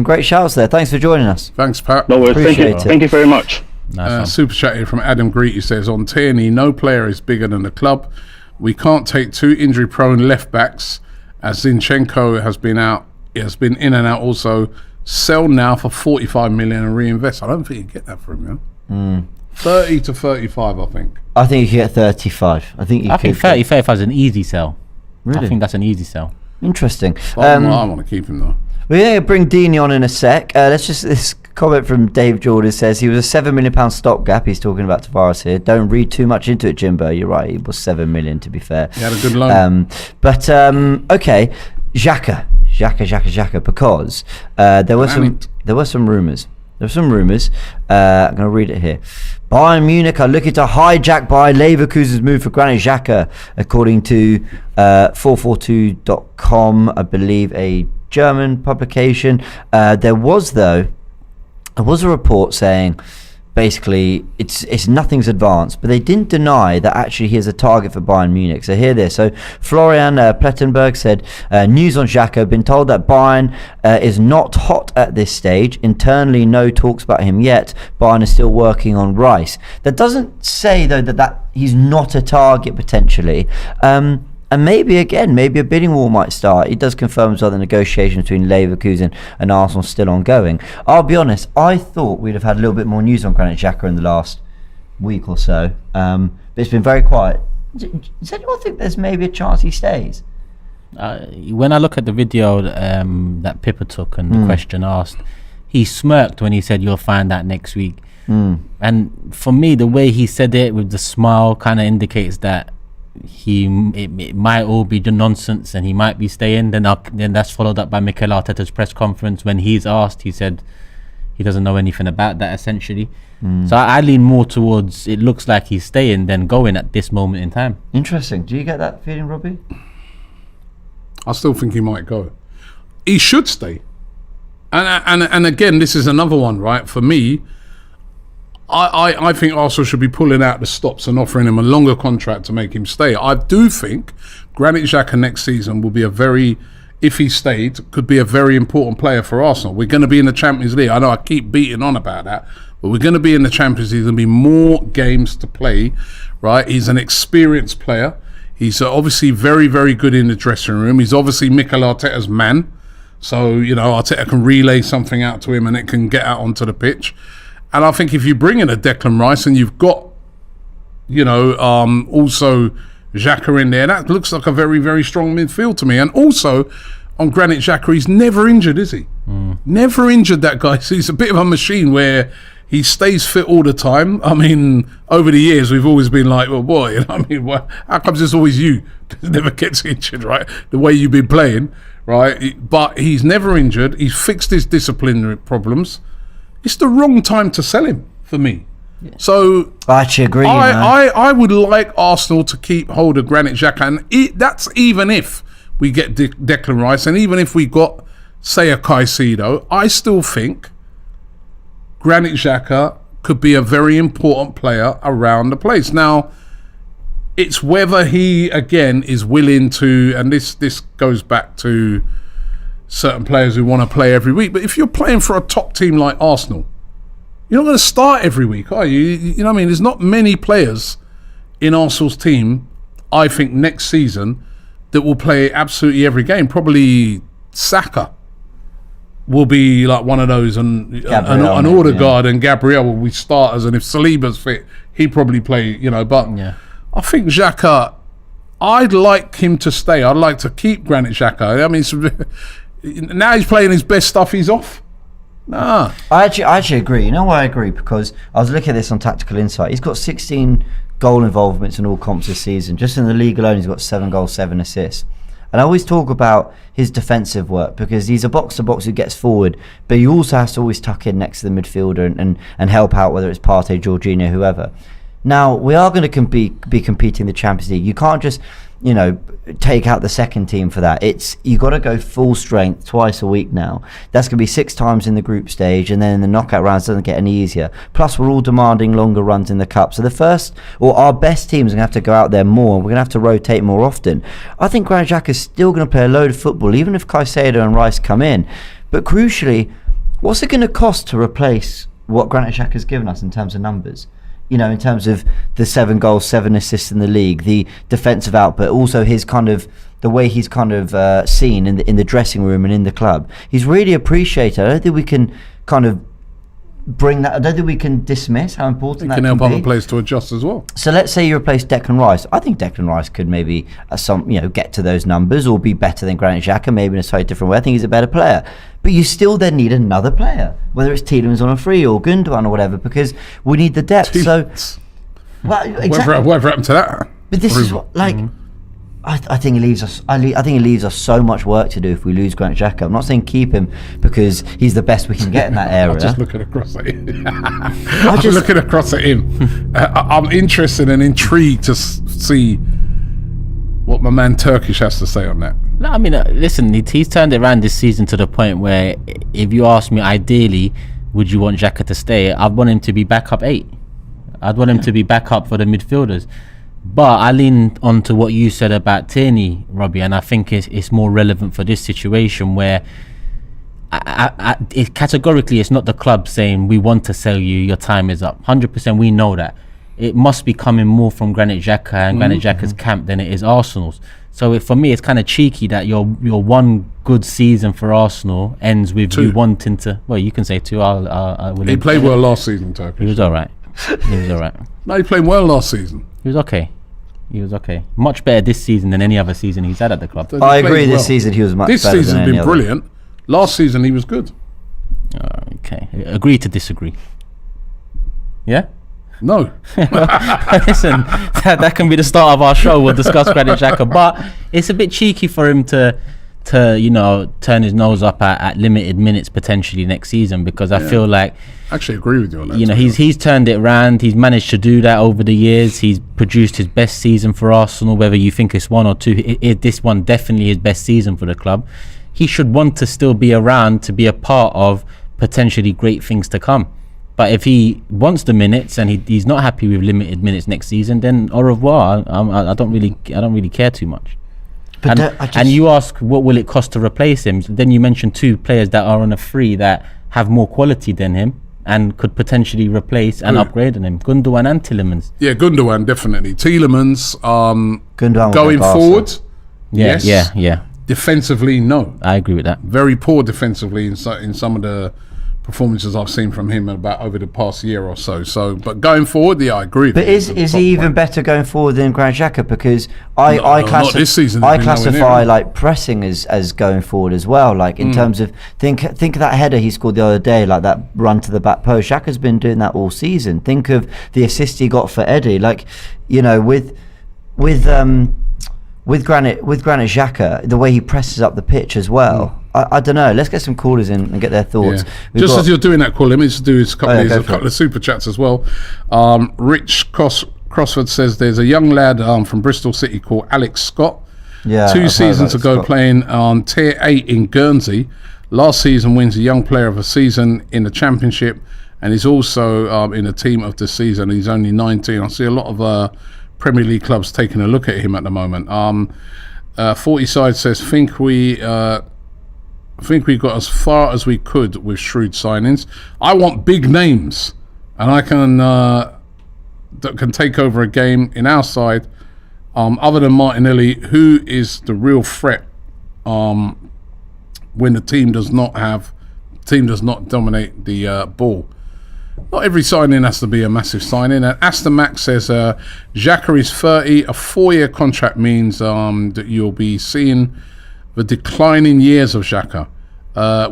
great shouts there. Thanks for joining us. Thanks, Pat. No worries. Thank Appreciate you. it. Thank you very much. Nice Super chat here from Adam Greety says, on Tierney, no player is bigger than the club. We can't take two injury-prone left backs, as Zinchenko has been in and out also. Sell now for 45 million and reinvest. I don't think you get that from him. 30 to 35, I think. I think you can get 35. I think 35 is an easy sell. Really? I think that's an easy sell. Interesting. I want to keep him though. We're going to bring Dini on in a sec. This comment from Dave Jordan says he was a £7 million stopgap. He's talking about Tavares here. Don't read too much into it, Jimbo. You're right. It was 7 million, to be fair. He had a good loan. Okay, Xhaka, because there were some rumours. I'm going to read it here. Bayern Munich are looking to hijack by Leverkusen's move for Granit Xhaka, according to 442.com, I believe, a German publication. There was a report saying basically it's nothing's advanced, but they didn't deny that actually he is a target for Bayern Munich. So hear this. So Florian Plettenberg said, news on Xhaka, been told that Bayern is not hot at this stage. Internally, no talks about him yet. Bayern is still working on Rice. That doesn't say though that he's not a target potentially. And maybe a bidding war might start. It does confirm as well the negotiation between Leverkusen and Arsenal still ongoing. I'll be honest, I thought we'd have had a little bit more news on Granit Xhaka in the last week or so. But it's been very quiet. Does anyone think there's maybe a chance he stays? When I look at the video that Pippa took and the question asked, he smirked when he said you'll find out next week. And for me, the way he said it with the smile kind of indicates that it might all be nonsense and he might be staying. Then that's followed up by Mikel Arteta's press conference when he's asked. He said he doesn't know anything about that essentially. So I lean more towards it looks like he's staying than going at this moment in time. Interesting. Do you get that feeling, Robbie? I still think he might go. He should stay. And again, this is another one, right? For me, I think Arsenal should be pulling out the stops and offering him a longer contract to make him stay. I do think Granit Xhaka next season will be if he stayed, could be a very important player for Arsenal. We're going to be in the Champions League. I know I keep beating on about that, but we're going to be in the Champions League. There's going to be more games to play, right? He's an experienced player. He's obviously very, very good in the dressing room. He's obviously Mikel Arteta's man. So, Arteta can relay something out to him and it can get out onto the pitch. And I think if you bring in a Declan Rice and you've got, also Xhaka in there, that looks like a very, very strong midfield to me. And also, on Granit Xhaka, he's never injured, is he? Never injured, that guy. So he's a bit of a machine where he stays fit all the time. I mean, over the years, we've always been like, well, boy, how comes it's always you that never gets injured, right? The way you've been playing, right? But he's never injured. He's fixed his disciplinary problems. It's the wrong time to sell him for me. Yeah. So I actually agree. I would like Arsenal to keep hold of Granit Xhaka, and that's even if we get Declan Rice, and even if we got, say, a Caicedo. I still think Granit Xhaka could be a very important player around the place. Now, it's whether he again is willing to, and this goes back to certain players who want to play every week. But if you're playing for a top team like Arsenal, you're not going to start every week, are you? You know what I mean? There's not many players in Arsenal's team, I think, next season that will play absolutely every game. Probably Saka will be like one of those, and Odegaard and Gabriel will be starters. And if Saliba's fit, he'd probably play, But I think Xhaka, I'd like him to stay. I'd like to keep Granit Xhaka. I mean, now he's playing his best stuff, he's off. Nah. I actually agree. You know why I agree? Because I was looking at this on Tactical Insight. He's got 16 goal involvements in all comps this season. Just in the league alone, he's got 7 goals, 7 assists. And I always talk about his defensive work because he's a box-to-box who gets forward, but he also has to always tuck in next to the midfielder and help out, whether it's Partey, Jorginho, whoever. Now, we are going to be competing in the Champions League. You can't just, take out the second team for that. You got to go full strength twice a week now. That's going to be 6 times in the group stage, and then in the knockout rounds doesn't get any easier. Plus, we're all demanding longer runs in the cup. So our best teams are going to have to go out there more. We're going to have to rotate more often. I think Granit Xhaka is still going to play a load of football, even if Caicedo and Rice come in. But crucially, what's it going to cost to replace what Granit Xhaka has given us in terms of numbers? In terms of the 7 goals, 7 assists in the league, the defensive output, also his kind of the way he's kind of seen in the dressing room and in the club. He's really appreciated. I don't think we can kind of bring that. I don't think we can dismiss how important that can be. Can help other players to adjust as well. So let's say you replace Declan Rice. I think Declan Rice could maybe get to those numbers or be better than Granit Xhaka, maybe in a slightly different way. I think he's a better player. But you still then need another player, whether it's Tielemans on a free or Gundogan or whatever, because we need the depth. Tielemans. Exactly. Whatever happened to that? But this is what, I think it leaves us. I think it leaves us so much work to do if we lose Granit Xhaka. I'm not saying keep him because he's the best we can get in that area. I'm just looking across at him. Looking across at him. I'm interested and intrigued to see what my man Turkish has to say on that. No, I mean, listen, he's turned it around this season to the point where, if you ask me, ideally, would you want Xhaka to stay? I'd want him to be backup 8. I'd want him to be backup for the midfielders. But I lean on to what you said about Tierney, Robbie, and I think it's more relevant for this situation where categorically it's not the club saying we want to sell you, your time is up. 100% we know that. It must be coming more from Granit Xhaka and Granit Xhaka's camp than it is Arsenal's. So for me, it's kind of cheeky that your one good season for Arsenal ends with 2. You wanting to. Well, you can say 2. He played well last season, Turkish. He was all right. No, he played well last season. He was okay. Much better this season than any other season he's had at the club. I agree. This season he was much better. This season's been brilliant. Last season he was good. Okay, agree to disagree. Yeah. No. Listen, that can be the start of our show. We'll discuss Granit Xhaka, but it's a bit cheeky for him to turn his nose up at limited minutes potentially next season, because I feel like I actually agree with you on that. He's turned it around. He's managed to do that over the years. He's produced his best season for Arsenal, whether you think it's 1 or 2. This one definitely his best season for the club. He should want to still be around to be a part of potentially great things to come. But if he wants the minutes and he's not happy with limited minutes next season, then au revoir. I don't really care too much. And you ask what will it cost to replace him? Then you mentioned 2 players that are on a free that have more quality than him and could potentially replace and upgrade on him. Gundogan and Tielemans. Yeah, Gundogan definitely. Tielemans Gundogan going forward. Yeah, yes. yeah. Defensively, no. I agree with that. Very poor defensively in some of the performances I've seen from him about over the past year or so. But going forward, I agree. But is he even better going forward than Granit Xhaka? Because I classify like pressing as going forward as well. Like in terms of think of that header he scored the other day, like that run to the back post. Xhaka's been doing that all season. Think of the assist he got for Eddie. Like, with Granit Xhaka, the way he presses up the pitch as well. I don't know. Let's get some callers in and get their thoughts. Yeah. As you're doing that call, let me just do a couple of super chats as well. Rich Crossford says there's a young lad from Bristol City called Alex Scott. Yeah, 2 seasons ago playing on Tier 8 in Guernsey. Last season wins a young player of the season in the Championship, and he's also in the team of the season. He's only 19. I see a lot of Premier League clubs taking a look at him at the moment. 40 Side says, think we got as far as we could with shrewd signings. I want big names, and I can that can take over a game in our side. Other than Martinelli, who is the real threat when the team does not dominate the ball? Not every signing has to be a massive signing. And Aston Max says Xhaka is 30. A 4-year contract means that you'll be seeing the declining years of Xhaka.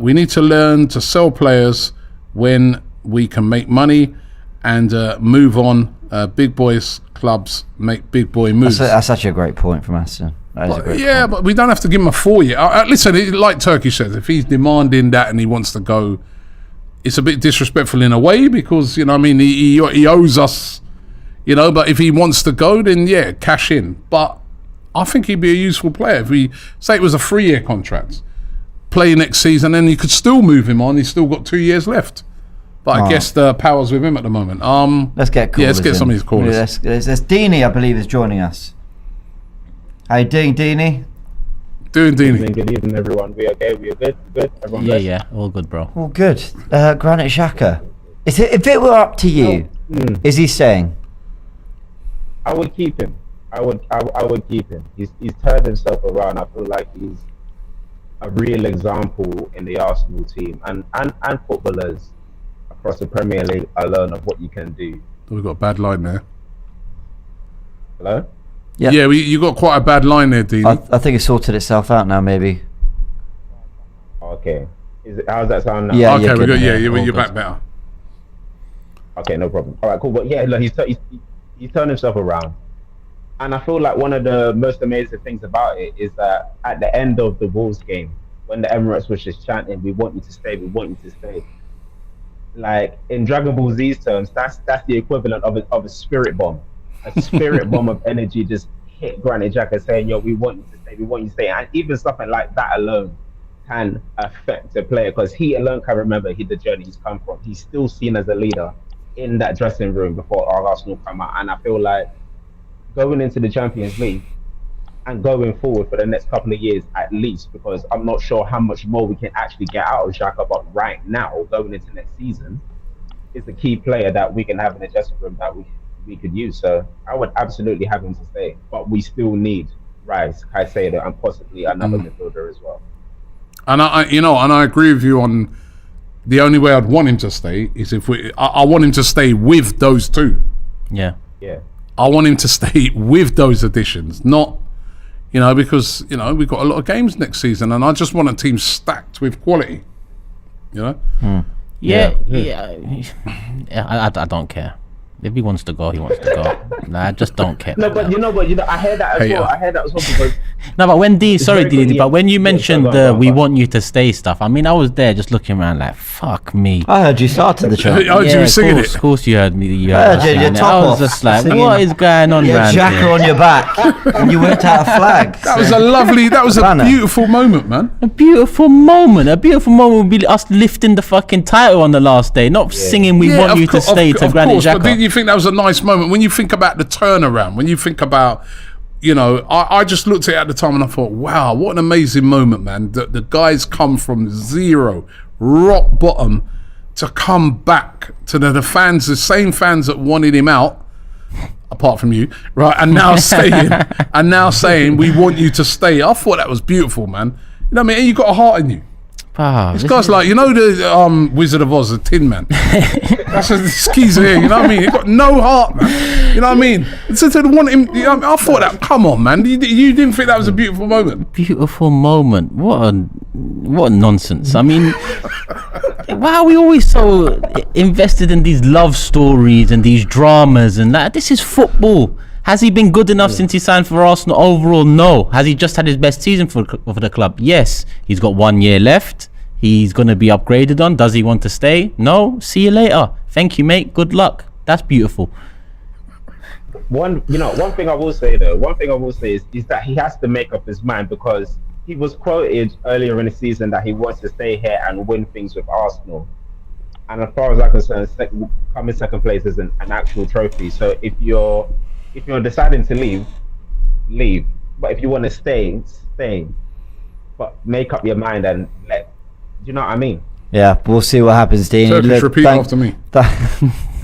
We need to learn to sell players when we can make money and move on. Big boys clubs make big boy moves. That's such a great point from Aston. But we don't have to give him a 4-year. Listen, like Turkish says, if he's demanding that and he wants to go, it's a bit disrespectful in a way, because he owes us, but if he wants to go, then cash in. But I think he'd be a useful player. If we say it was a 3-year contract, play next season, then you could still move him on. He's still got 2 years left. But I guess the power's with him at the moment. Let's get callers. Yeah, let's get some of these callers. There's Deanie, I believe, is joining us. How you doing, Deanie? Good evening, everyone. We okay? We are good? Good? Everyone yeah, all good, bro. All good. Granit Xhaka. If it were up to you, is he staying? I would keep him. I would keep him. He's turned himself around. I feel like he's a real example in the Arsenal team and footballers across the Premier League alone of what you can do. We've got a bad line there. Hello? Yeah, you got quite a bad line there, Dean. I think it's sorted itself out now, maybe. Okay. How's that sound now? Yeah, okay, good, you're back better. Okay, no problem. All right, cool. But look, he's turned himself around. And I feel like one of the most amazing things about it is that at the end of the Wolves game, when the Emirates was just chanting, "We want you to stay, we want you to stay." Like in Dragon Ball Z's terms, that's the equivalent of a spirit bomb. A spirit bomb of energy just hit Granit Xhaka saying, "Yo, we want you to stay, we want you to stay." And even something like that alone can affect a player, because he alone can remember the journey he's come from. He's still seen as a leader in that dressing room before Arsenal come out. And I feel like going into the Champions League and going forward for the next couple of years at least, because I'm not sure how much more we can actually get out of Xhaka, but right now, going into next season, is a key player that we can have in the dressing room that we could use. So I would absolutely have him to stay, but we still need Rice, Caicedo, and possibly another midfielder as well. And I agree with you on the only way I'd want him to stay is if I want him to stay with those two. Yeah. I want him to stay with those additions, not, because, we've got a lot of games next season, and I just want a team stacked with quality, Yeah. I don't care. If he wants to go, he wants to go. I just don't care. No, but I heard that as well. I heard that as well because. No, but when you mentioned we want you to stay stuff, I mean, I was there just looking around like, fuck me. I heard you started the show. You were singing it. Of course you heard me. I heard your top I was off, just like, singing. what is going on, You had man? Xhaka on your back, and you whipped out a flag. That was a beautiful moment, man. A beautiful moment would be us lifting the fucking title on the last day, not singing "We want you to stay" to Granit Xhaka. But didn't you think that was a nice moment? When you think about the turnaround, when you think about, I just looked at it at the time and I thought, wow, what an amazing moment, man. The guys come from zero, rock bottom, to come back to the fans, the same fans that wanted him out, apart from you, right? And now saying, we want you to stay. I thought that was beautiful, man. You know what I mean? And you got a heart in you. This guy's like, the Wizard of Oz, the Tin Man. That's a skeezer here, you know what I mean? He got no heart, man. You know what I mean? So to want him, I thought that, come on, man. You didn't think that was a beautiful moment? Beautiful moment. What nonsense. I mean, why are we always so invested in these love stories and these dramas and that? This is football. Has he been good enough since he signed for Arsenal overall? No. Has he just had his best season for the club? Yes. He's got 1 year left. He's going to be upgraded on. Does he want to stay? No. See you later. Thank you, mate. Good luck. That's beautiful. One thing I will say is that he has to make up his mind, because he was quoted earlier in the season that he wants to stay here and win things with Arsenal. And as far as I'm concerned, coming second place is an actual trophy. So if you're deciding to leave. But if you want to stay. But make up your mind and do you know what I mean? Yeah, we'll see what happens, Dean. Turkish, repeat after me.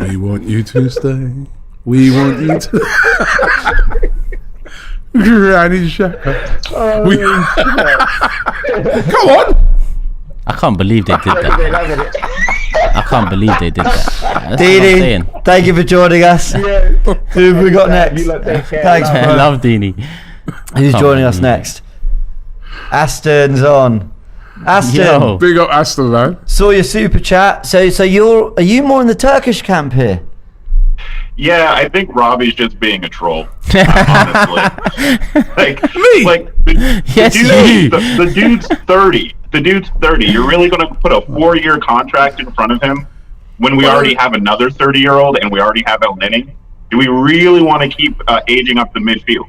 We want you to stay. We want you to. Granny Xhaka. Come on. I can't believe they did that. I can't believe they did that. That's Dini, thank you for joining us. Who have we got next? Thanks, bro. I love Dini. Who's joining us next? Aston's on. Aston, big up Aston, man. Saw your super chat. So are you more in the Turkish camp here? Yeah, I think Robbie's just being a troll. Honestly, the dude's 30. The dude's 30. You're really going to put a 4-year contract in front of him when we already have another 30-year-old and we already have El Nini? Do we really want to keep aging up the midfield?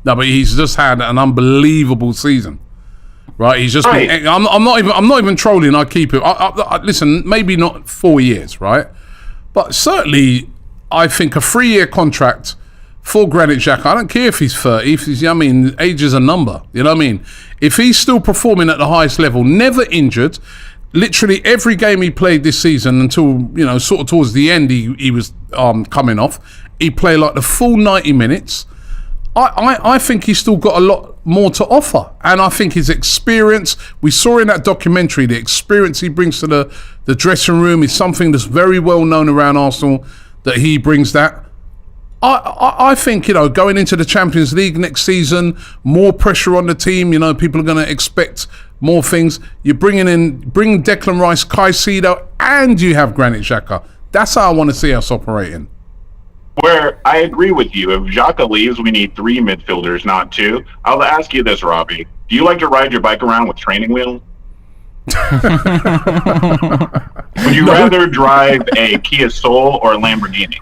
No, but he's just had an unbelievable season, right? He's just. Right. I'm not even trolling. I keep it. Listen, maybe not 4 years, right? But certainly, I think a 3-year contract for Granit Xhaka. I don't care if he's 30. If he's, age is a number. You know what I mean? If he's still performing at the highest level, never injured, literally every game he played this season until sort of towards the end, he was coming off. He played like the full 90 minutes. I think he's still got a lot more to offer, and I think his experience, we saw in that documentary, the experience he brings to the dressing room is something that's very well known around Arsenal, that he brings that. I think, going into the Champions League next season, more pressure on the team, people are going to expect more things. You're bring Declan Rice, Caicedo, and you have Granit Xhaka. That's how I want to see us operating. Where I agree with you. If Xhaka leaves, we need 3 midfielders, not 2. I'll ask you this, Robbie. Do you like to ride your bike around with training wheels? Would you rather drive a Kia Soul or a Lamborghini?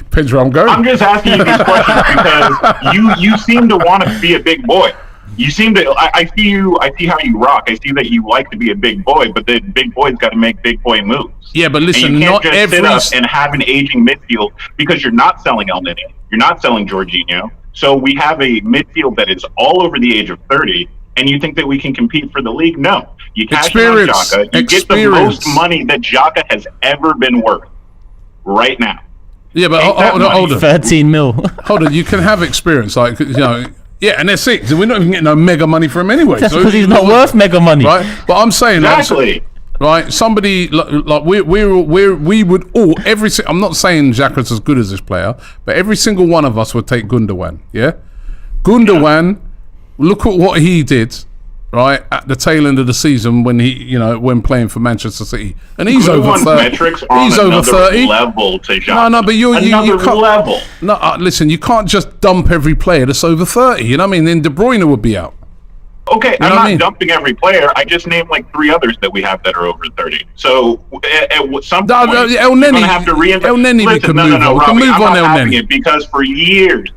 Depends where I'm going. I'm just asking you these questions because you seem to want to be a big boy. You seem to. I see you. I see how you rock. I see that you like to be a big boy, but the big boy's got to make big boy moves. Yeah, but listen, and you can't not just every sit up and have an aging midfield because you're not selling El Nini. You're not selling Jorginho. So we have a midfield that is all over the age of 30, and you think that we can compete for the league? No. You cash in on Xhaka. You get the most money that Xhaka has ever been worth right now. Yeah, but hold on. 13 mil. Hold on, you can have experience, like, you know. Yeah, and that's it. We're not even getting no mega money from him anyway. That's because he's not worth mega money, right? But I'm saying, exactly. Right? Somebody like we would all I'm not saying Xhaka's as good as this player, but every single one of us would take Gundogan. Yeah, Gundogan. Look at what he did. Right at the tail end of the season when playing for Manchester City, and he's over 30. Metrics are he's on over 30. Level to Xhaka. No, but you can't. Level. No, listen, you can't just dump every player that's over 30. You know what I mean? Then De Bruyne would be out. Okay, I'm not dumping every player. I just named like 3 others that we have that are over 30. So at some point, El Neni, we're going to have to reinvest. El Neni, we can move on. We can move on El Neni. Because for years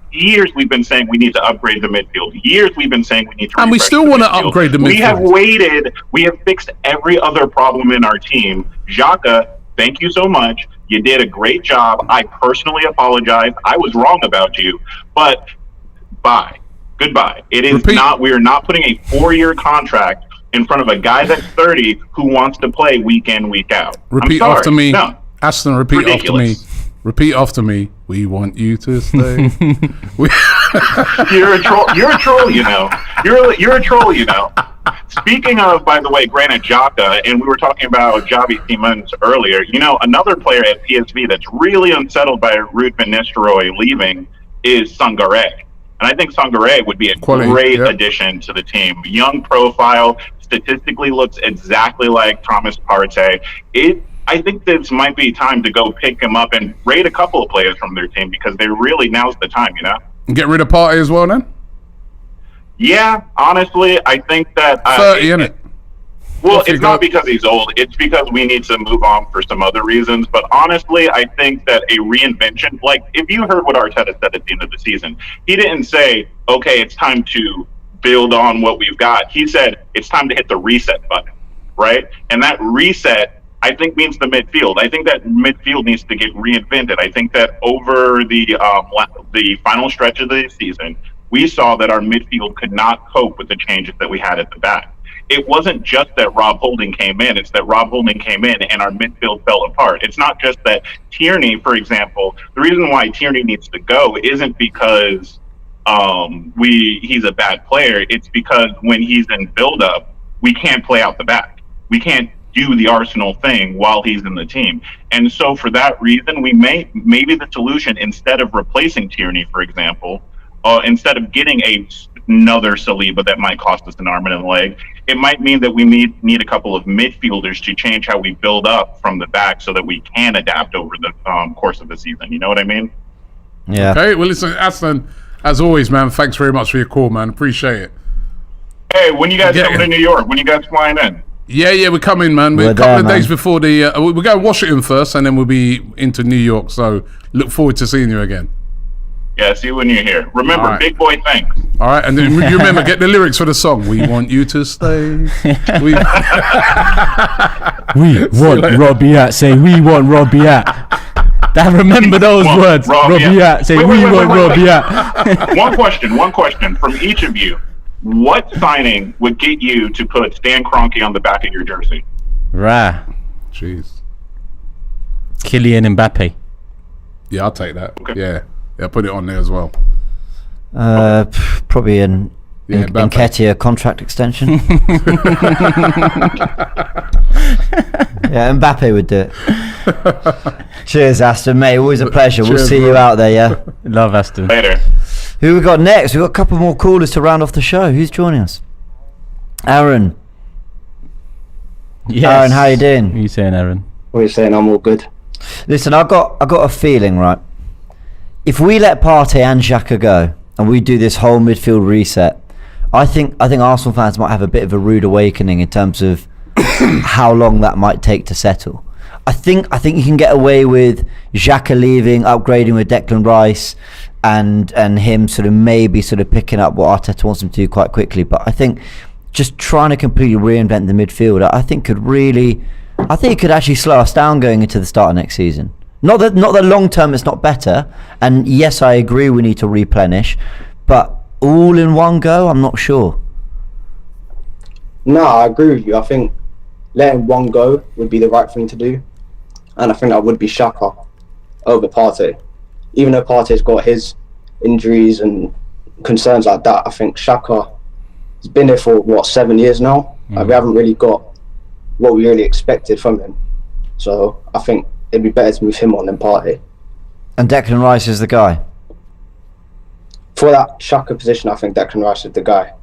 we've been saying we need to upgrade the midfield. Years we've been saying we need to. And we still want to upgrade the midfield. We have waited. We have fixed every other problem in our team. Xhaka, thank you so much. You did a great job. I personally apologize. I was wrong about you. But bye. Goodbye. It is not. We are not putting a 4-year contract in front of a guy that's 30 who wants to play week in, week out. Repeat after me. No. Aston, repeat after me. Repeat after me. We want you to stay. You're a troll. You're a troll. You know. You're a troll. You know. Speaking of, by the way, Granit Xhaka, and we were talking about Javey Simons earlier. You know, another player at PSV that's really unsettled by Ruud van Nistelrooy leaving is Sangaré. And I think Sangaré would be a great addition to the team. Young profile, statistically looks exactly like Thomas Partey. I think this might be time to go pick him up and raid a couple of players from their team because now's the time, you know? And get rid of Partey as well, then? Yeah, honestly, I think that... 30, innit? Well, it's not because he's old. It's because we need to move on for some other reasons. But honestly, I think that a reinvention, like if you heard what Arteta said at the end of the season, he didn't say, okay, it's time to build on what we've got. He said, it's time to hit the reset button, right? And that reset, I think, means the midfield. I think that midfield needs to get reinvented. I think that over the final stretch of the season, we saw that our midfield could not cope with the changes that we had at the back. It wasn't just that Rob Holding came in, it's that Rob Holding came in and our midfield fell apart. It's not just that Tierney, for example, the reason why Tierney needs to go isn't because he's a bad player. It's because when he's in build-up, we can't play out the back. We can't do the Arsenal thing while he's in the team. And so for that reason, maybe the solution, instead of replacing Tierney, for example, instead of getting another Saliba that might cost us an arm and a leg, it might mean that we need a couple of midfielders to change how we build up from the back so that we can adapt over the course of the season. You know what I mean? Yeah. Okay, well, listen, Aslan, as always, man, thanks very much for your call, man. Appreciate it. Hey, when you guys coming to New York? When you guys flying in? Yeah, we're coming, man. We're a couple of days before the... we'll go to Washington first, and then we'll be into New York. So look forward to seeing you again. Yeah, see you when you're here. Remember, right. Big boy, thanks. All right, and then you remember, get the lyrics for the song. We want you to stay. We want Robbie at. Say, we want Robbie at. Remember those words. Robbie at. Say, we want Robbie at. One question from each of you. What signing would get you to put Stan Kroenke on the back of your jersey? Rah. Jeez. Kylian Mbappe. Yeah, I'll take that. Okay. Yeah, put it on there as well. Probably an Nketiah contract extension. Yeah, Mbappe would do it. Cheers, Aston, mate. Always a pleasure. We'll see you out there, yeah? Love Aston. Later. Who we got next? We've got a couple more callers to round off the show. Who's joining us? Aaron. Yes. Aaron, how you doing? What are you saying, Aaron? What are you saying? I'm all good. Listen, I got a feeling, right? If we let Partey and Xhaka go and we do this whole midfield reset, I think Arsenal fans might have a bit of a rude awakening in terms of how long that might take to settle. I think you can get away with Xhaka leaving, upgrading with Declan Rice, and him sort of maybe sort of picking up what Arteta wants him to do quite quickly. But I think just trying to completely reinvent the midfield, I think it could actually slow us down going into the start of next season. Not that long term it's not better, and yes, I agree we need to replenish, but all in one go, I'm not sure. No, I agree with you. I think letting one go would be the right thing to do, and I think that would be Xhaka over Partey. Even though Partey's got his injuries and concerns like that, I think Xhaka has been there for 7 years now. Like, we haven't really got what we really expected from him, so I think it'd be better to move him on than Partey. And Declan Rice is the guy? For that Xhaka position, I think Declan Rice is the guy.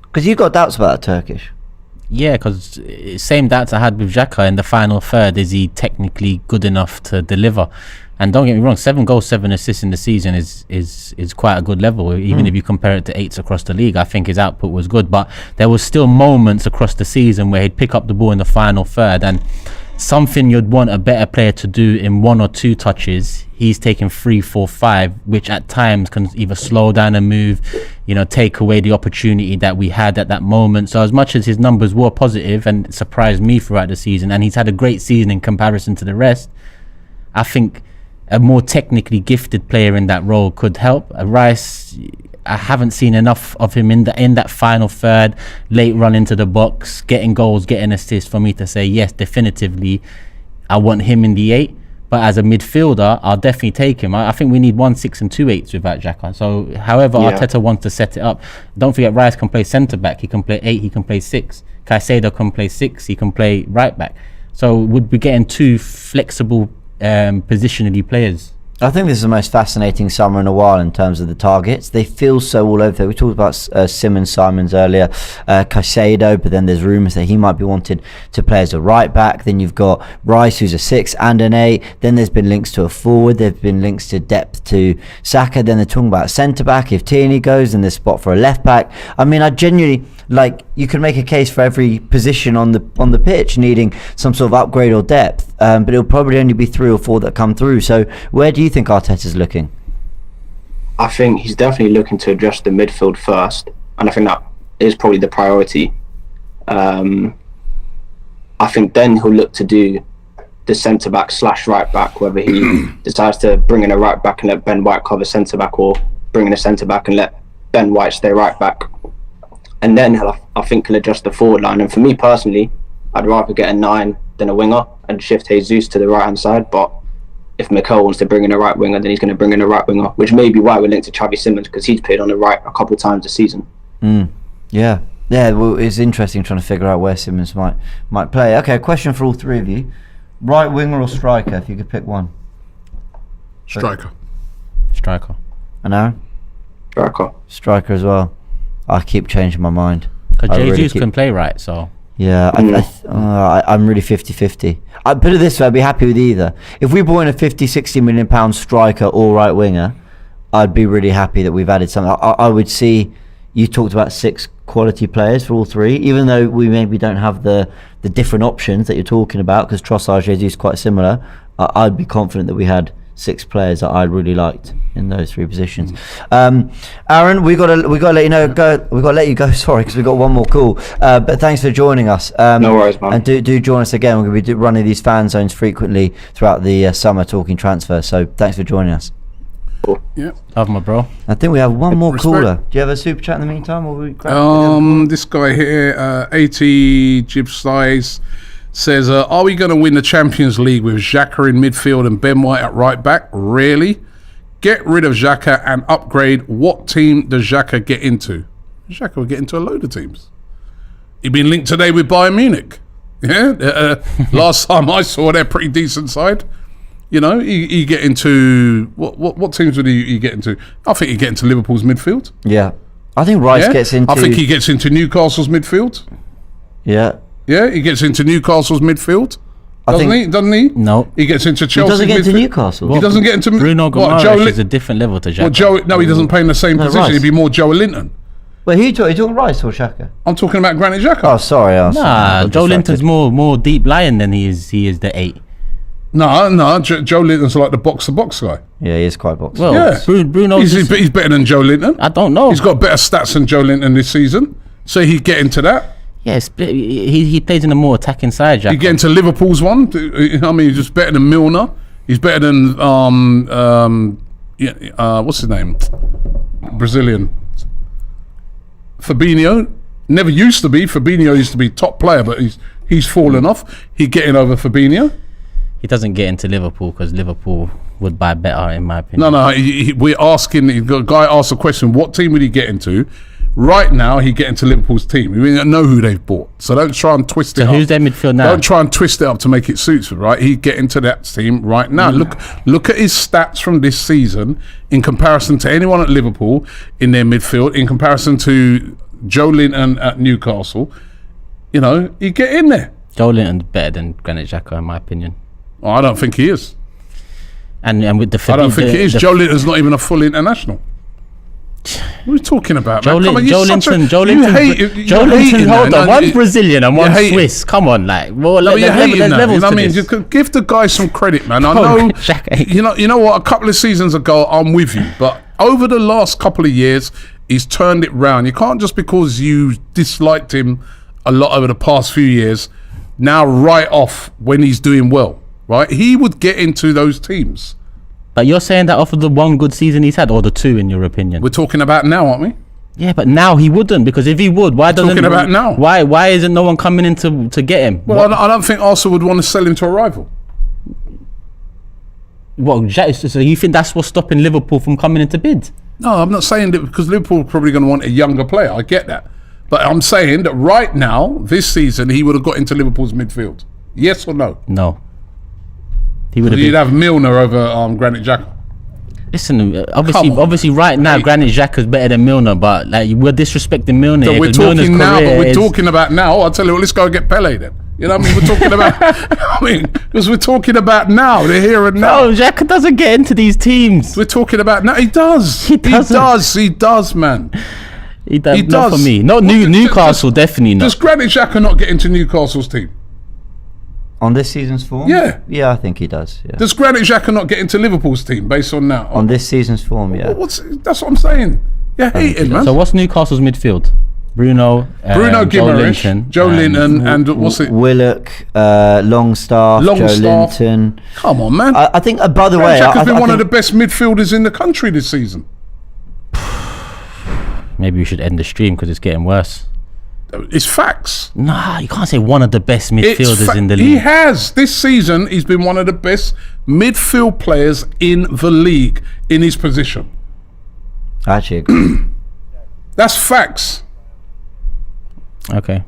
Because you've got doubts about that Turkish. Yeah, because same doubts I had with Xhaka in the final third. Is he technically good enough to deliver? And don't get me wrong, 7 goals, 7 assists in the season is quite a good level. Even if you compare it to 8s across the league, I think his output was good. But there was still moments across the season where he'd pick up the ball in the final third, and something you'd want a better player to do in 1 or 2 touches, he's taking 3, 4, 5, which at times can either slow down a move, take away the opportunity that we had at that moment. So as much as his numbers were positive and surprised me throughout the season, and he's had a great season in comparison to the rest, I think a more technically gifted player in that role could help. Rice, I haven't seen enough of him in that final third, late run into the box, getting goals, getting assists for me to say yes, definitively I want him in the 8. But as a midfielder, I'll definitely take him. I think we need 1 6 and 2 8s without Xhaka. So however Arteta wants to set it up, don't forget Rice can play centre back, he can play 8, he can play 6. Caicedo can play 6, he can play right back. So would be getting 2 flexible positionally players. I think this is the most fascinating summer in a while in terms of the targets. They feel so all over there. We talked about Simons earlier, Caicedo, but then there's rumours that he might be wanted to play as a right back. Then you've got Rice, who's a 6 and an 8. Then there's been links to a forward. There's been links to depth to Saka. Then they're talking about centre back. If Tierney goes, then there's spot for a left back. I mean, I genuinely, you can make a case for every position on the pitch needing some sort of upgrade or depth, but it'll probably only be 3 or 4 that come through. So where do you think Arteta's looking? I think he's definitely looking to address the midfield first, and I think that is probably the priority. I think then he'll look to do the centre back / right back, whether he decides to bring in a right back and let Ben White cover centre back, or bring in a centre back and let Ben White stay right back. And then I think he'll adjust the forward line. And for me personally, I'd rather get a 9 than a winger and shift Jesus to the right hand side. But if Mikel wants to bring in a right winger, then he's going to bring in a right winger, which may be why we're linked to Xavi Simons, because he's played on the right a couple of times this season. Yeah. Well, it's interesting trying to figure out where Simons might play. Okay, a question for all 3 of you: right winger or striker? If you could pick one. Striker. And Aaron? Striker as well. I keep changing my mind. Because Jesus can play right, so... Yeah, I'm really 50-50. I'd put it this way, I'd be happy with either. If we brought in a 50-60 million pound striker or right winger, I'd be really happy that we've added something. I would see, you talked about 6 quality players for all 3, even though we maybe don't have the different options that you're talking about, because Trossard, Jesus quite similar. I'd be confident that we had 6 players that I really liked in those 3 positions. Aaron, we got to let you know. We got to let you go. Sorry, because we got one more call. But thanks for joining us. No worries, man. And do join us again. We're going to be running these fan zones frequently throughout the summer, talking transfer. So thanks for joining us. Cool. Yeah, love my bro. I think we have one more caller. Do you have a super chat in the meantime, or we this guy here, 80 Jib Size, says, are we going to win the Champions League with Xhaka in midfield and Ben White at right back? Really? Get rid of Xhaka and upgrade. What team does Xhaka get into? Xhaka will get into a load of teams. He's been linked today with Bayern Munich. Yeah, last time I saw, they're pretty decent side. He get into what teams would he get into? I think he get into Liverpool's midfield. Yeah, I think Rice gets into. I think he gets into Newcastle's midfield. Yeah. Yeah, he gets into Newcastle's midfield. Doesn't he? No. He gets into Chelsea's midfield. He doesn't get into Newcastle. He doesn't get into Bruno Guimaraes is a different level to Xhaka. No, he doesn't play in the same position. Rice. He'd be more Joe Linton. Wait, who you talking Rice or Xhaka? I'm talking about Granit Xhaka. Oh, sorry. Joe Linton's more deep lying than he is the 8. No, Joe Linton's like the box-to-box guy. Yeah, he is quite boxy. Well, Yeah. Bruno's He's better than Joe Linton. I don't know. He's got better stats than Joe Linton this season. So he'd get into that. Yes, he plays in a more attacking side, Jack. He'd get into Liverpool's one. I mean, he's just better than Milner. He's better than what's his name? Brazilian. Fabinho. Never used to be. Fabinho used to be top player, but he's fallen off. He'd get in over Fabinho. He doesn't get into Liverpool because Liverpool would buy better, in my opinion. No. We're asking. The guy asked a question. What team would he get into? Right now, he get into Liverpool's team. We don't know who they've bought, so don't try and twist it up. So who's their midfield now? Don't try and twist it up to make it suits him, right? He'd get into that team right now. Look at his stats from this season in comparison to anyone at Liverpool in their midfield, in comparison to Joe Linton at Newcastle. You know, he'd get in there. Joe Linton's better than Granit Xhaka, in my opinion. Oh, I don't think he is. And with the I don't think he is. Joe Linton's not even a full international. What are you talking about, man? Joe Linton. Hold on, one Brazilian and one Swiss. Come on, like, well, there's levels to this. You could give the guy some credit, man. I know. You know what? A couple of seasons ago, I'm with you, but over the last couple of years, he's turned it round. You can't just because you disliked him a lot over the past few years, now write off when he's doing well, right? He would get into those teams. But you're saying that off of the one good season he's had, or the two, in your opinion? We're talking about now, aren't we? Yeah, but now he wouldn't, because if he would, why doesn't? Talking about now. Why isn't no one coming in to get him? Well, I don't think Arsenal would want to sell him to a rival. Well, so you think that's what's stopping Liverpool from coming into bid? No, I'm not saying that, because Liverpool are probably going to want a younger player. I get that, but I'm saying that right now, this season, he would have got into Liverpool's midfield. Yes or no? No. He would have. You'd have Milner over Granit Xhaka. Listen, obviously, right now, Granit Xhaka's better than Milner, but like we're disrespecting Milner. So we're talking now, but we're talking about now. I'll tell you what, let's go get Pele then. You know what I mean? We're talking about. Because we're talking about now, the here and now. No, Xhaka doesn't get into these teams. We're talking about now. He does. He does, man. He does. Not for me. Not Newcastle, definitely not. Does Granit Xhaka not get into Newcastle's team? On this season's form? Yeah. Yeah, I think he does. Yeah. Does Granit Xhaka not get into Liverpool's team based on now? On this season's form, yeah. That's what I'm saying. You're hating, man. So what's Newcastle's midfield? Bruno Guimaraes, Joe Linton, and what's it? Willock, Longstaff, Joe Linton. Come on, man. I think, by the way... Xhaka's been one of the best midfielders in the country this season. Maybe we should end the stream because it's getting worse. It's facts. Nah, you can't say one of the best midfielders in the league. He has. This season, he's been one of the best midfield players in the league in his position. I actually agree. That's facts. Okay.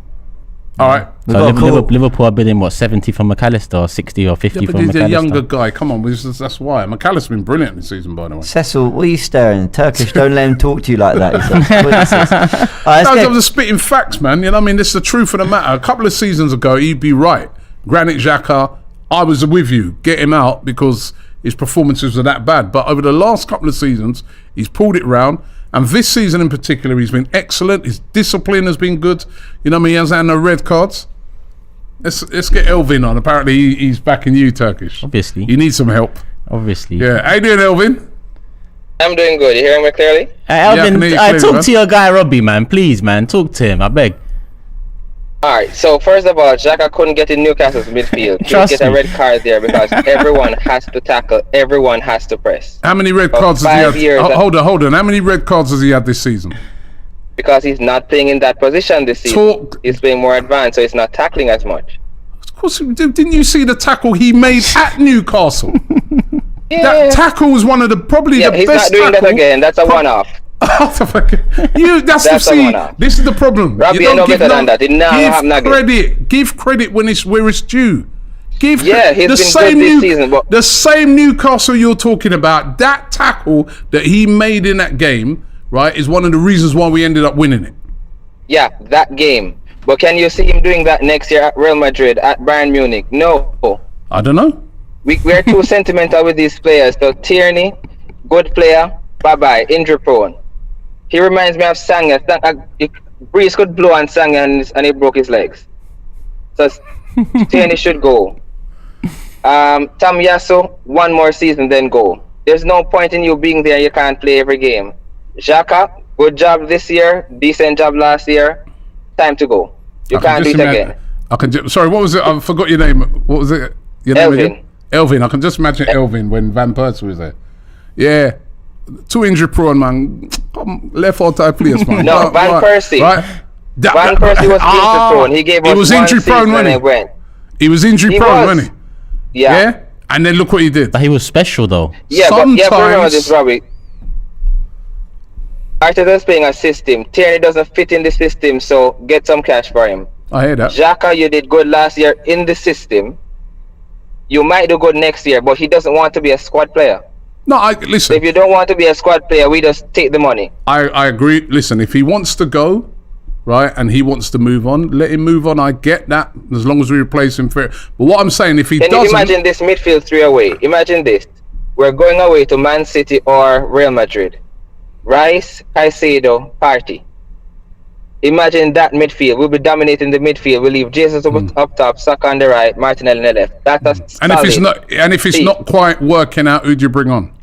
All right. So Liverpool are bidding, what, 70 for McAllister, or 60 or 50 for McAllister? He's a younger guy. Come on, that's why. McAllister's been brilliant this season, by the way. Cecil, what are you staring? Turkish, don't let him talk to you like that. I'm just spitting facts, man. You know what I mean? This is the truth of the matter. A couple of seasons ago, he'd be right. Granit Xhaka, I was with you. Get him out because his performances are that bad. But over the last couple of seasons, he's pulled it round. And this season in particular, he's been excellent. His discipline has been good. You know what I mean? He hasn't had no red cards. Let's get Elvin on. Apparently, he's backing you, Turkish. Obviously. You need some help. Obviously. Yeah. How you doing, Elvin? I'm doing good. You hearing me clearly? Elvin, talk to your guy, Robbie, man. Please, man. Talk to him. I beg. All right. So, first of all, Xhaka couldn't get in Newcastle's midfield. He would get a red card there because everyone has to tackle. Everyone has to press. How many red cards has he had? Hold on. How many red cards has he had this season? Because he's not playing in that position this season. He's playing more advanced, so he's not tackling as much. Of course, didn't you see the tackle he made at Newcastle? Yeah. That tackle was one of the probably the best. He's not doing that again. That's a one-off. That's this is the problem. Robbie, you know better than that. Give credit when it's where it's due. He's been good this season. But the same Newcastle you're talking about, that tackle that he made in that game, right, is one of the reasons why we ended up winning it. Yeah, that game. But can you see him doing that next year at Real Madrid, at Bayern Munich? No. I don't know. We're too sentimental with these players. So Tierney, good player, bye-bye, injury prone. He reminds me of Sanger. Breeze could blow on Sanger and he broke his legs. So Tierney should go. Tam Yasso, one more season, then go. There's no point in you being there. You can't play every game. Xhaka, good job this year, decent job last year. Time to go. You can't do it again. Sorry, what was it? I forgot your name. What was it? Your name Elvin. again? Elvin. I can just imagine Elvin when Van Persie was there. Yeah, too injury prone, man. Left all type players, man. No, Van Persie. Right? Van Persie was injury prone. He gave us was one injury prone, season and wasn't it went. He was injury prone, wasn't he? Yeah. And then look what he did. But he was special though. Yeah, but remember Sometimes- this, Robbie. Arteta's playing a system. Tierney doesn't fit in the system, so get some cash for him. I hear that. Xhaka, you did good last year in the system. You might do good next year, but he doesn't want to be a squad player. No, listen. If you don't want to be a squad player, we just take the money. I agree. Listen, if he wants to go, right, and he wants to move on, let him move on. I get that, as long as we replace him fair. But what I'm saying, if he Can doesn't... you imagine this midfield three away? Imagine this. We're going away to Man City or Real Madrid. Rice, Caicedo, Partey. Imagine that midfield. We'll be dominating the midfield. We'll leave Jesus up top, Saka on the right, Martinelli on the left. That's And if it's not quite working out, who do you bring on?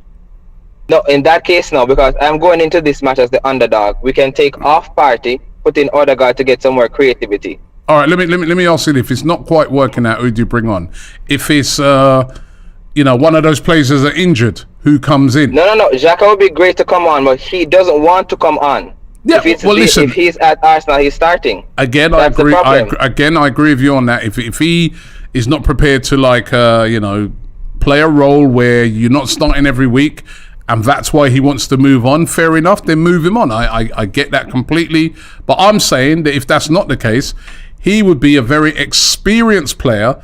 No, in that case, no, because I'm going into this match as the underdog. We can take off Partey, put in Odegaard to get some more creativity. All right, let me ask you: if it's not quite working out, who do you bring on? If it's one of those players that are injured, who comes in? No. Xhaka would be great to come on, but he doesn't want to come on. Yeah, listen. If he's at Arsenal, he's starting. Again, That's I agree. the problem. I agree with you on that. If he is not prepared to play a role where you're not starting every week, and that's why he wants to move on, fair enough, then move him on. I get that completely. But I'm saying that if that's not the case, he would be a very experienced player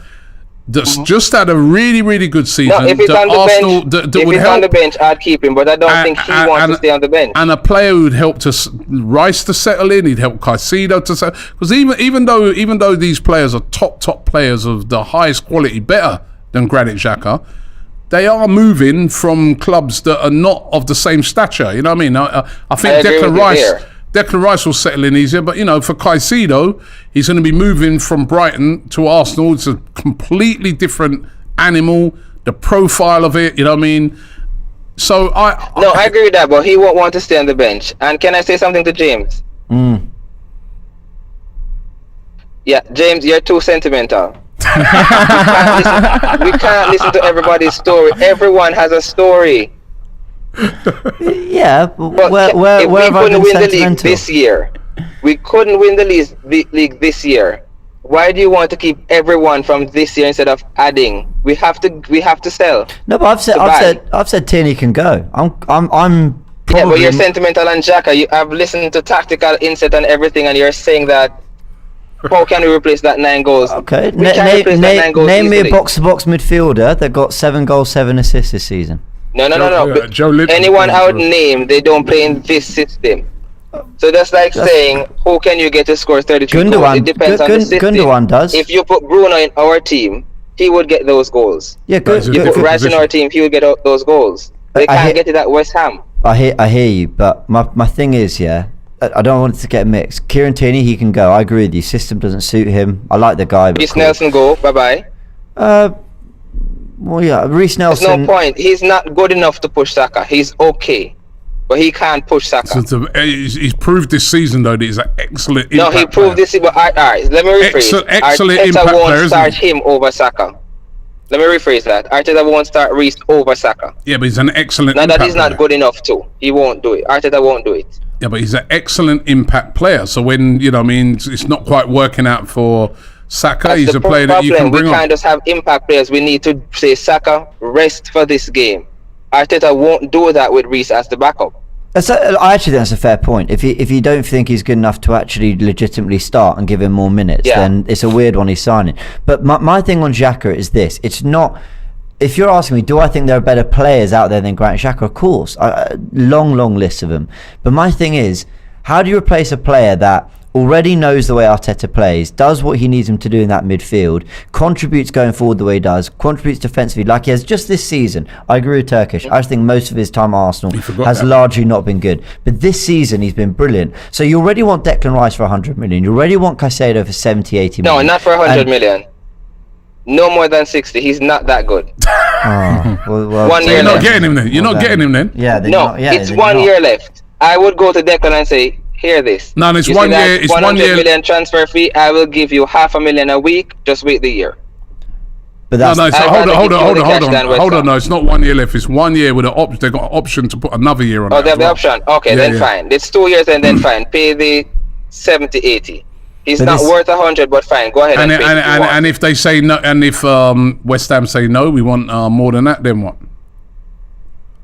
that's just had a really, really good season. No, if he's on the Arsenal, bench, if he's on the bench, I'd keep him. But I don't think he wants to stay on the bench. And a player who'd help Rice to settle in. He'd help Caicedo to settle. Because even though these players are top players of the highest quality, better than Granit Xhaka, they are moving from clubs that are not of the same stature. You know what I mean? I think Declan Rice will settle in easier, but for Caicedo, he's going to be moving from Brighton to Arsenal. It's a completely different animal, the profile of it, you know what I mean? So I agree with that, but he won't want to stay on the bench. And can I say something to James? Yeah, James, you're too sentimental. we can't listen to everybody's story. Everyone has a story. Yeah, but if where we have I couldn't been win the league sentimental? this year, we couldn't win the league this year. Why do you want to keep everyone from this year instead of adding? We have to sell. No, but I've said Tierney can go. I'm probably... Yeah, but you're sentimental on Xhaka. I've listened to tactical insight and everything, and you're saying that how can we replace that 9 goals? Okay, We can't replace that 9 goals name me a easily. box-to-box midfielder that got 7 goals, 7 assists this season. No. Joe Linton. Anyone I would name, they don't play in this system. So that's like saying, who can you get to score 33 goals? It depends on the system. Gundogan does. If you put Bruno in our team, he would get those goals. Yeah, good. You put Rice in our team, he would get those goals. They can't get it at West Ham. I hear you, but my thing is, I don't want it to get mixed. Kieran Tierney, he can go. I agree with you. System doesn't suit him. I like the guy, but Reece Nelson go, bye-bye. Well, yeah, Reece Nelson. There's no point. He's not good enough to push Saka. He's okay, but he can't push Saka. He's proved this season though that he's an excellent. No, he proved this. But all right, let me rephrase. Excellent Arteta impact won't player, start him over Saka. Let me rephrase that. Arteta won't start Reece over Saka. Yeah, but he's an excellent. Now that impact he's not player. good enough to. He won't do it. Arteta won't do it. Yeah, but he's an excellent impact player. So when it's not quite working out for Saka, That's he's the a player that you can bring we on. can't just have impact players. We need to say Saka, rest for this game. Arteta won't do that with Reece as the backup. I actually think that's a fair point. If you don't think he's good enough to actually legitimately start and give him more minutes, then it's a weird one he's signing. But my thing on Xhaka is this: it's not. If you're asking me, do I think there are better players out there than Granit Xhaka? Of course, long list of them. But my thing is, how do you replace a player that already knows the way Arteta plays, does what he needs him to do in that midfield, contributes going forward the way he does, contributes defensively like he has just this season? I agree with Turkish. I just think most of his time at Arsenal has largely not been good. But this season he's been brilliant. So you already want Declan Rice for 100 million. You already want Caicedo for 70, 80 million. No, not for 100 million. No more than 60. He's not that good. Well, 1 So year you're not left. getting him then. You're not getting him then. Yeah. Then No, you're not- yeah, it's then 1 you're year not. left. I would go to Declan and say, hear this. No, it's You 1 see that year. It's 1 100 year. million transfer fee. I will give you $500,000 a week. Just wait the year. But No, that's no. So I'd hold rather on. give you the cash than West Hold on. Ham. No, it's not 1 year left. It's 1 year with an option. They got an option to put another year on. Oh, that they have as the well. option. Okay, Yeah, then yeah. fine. It's 2 years and then fine. Pay the 70, 80. He's But not this- worth 100, but fine. Go ahead and pay. if you want. And if they say no, and if West Ham say no, we want more than that, then what?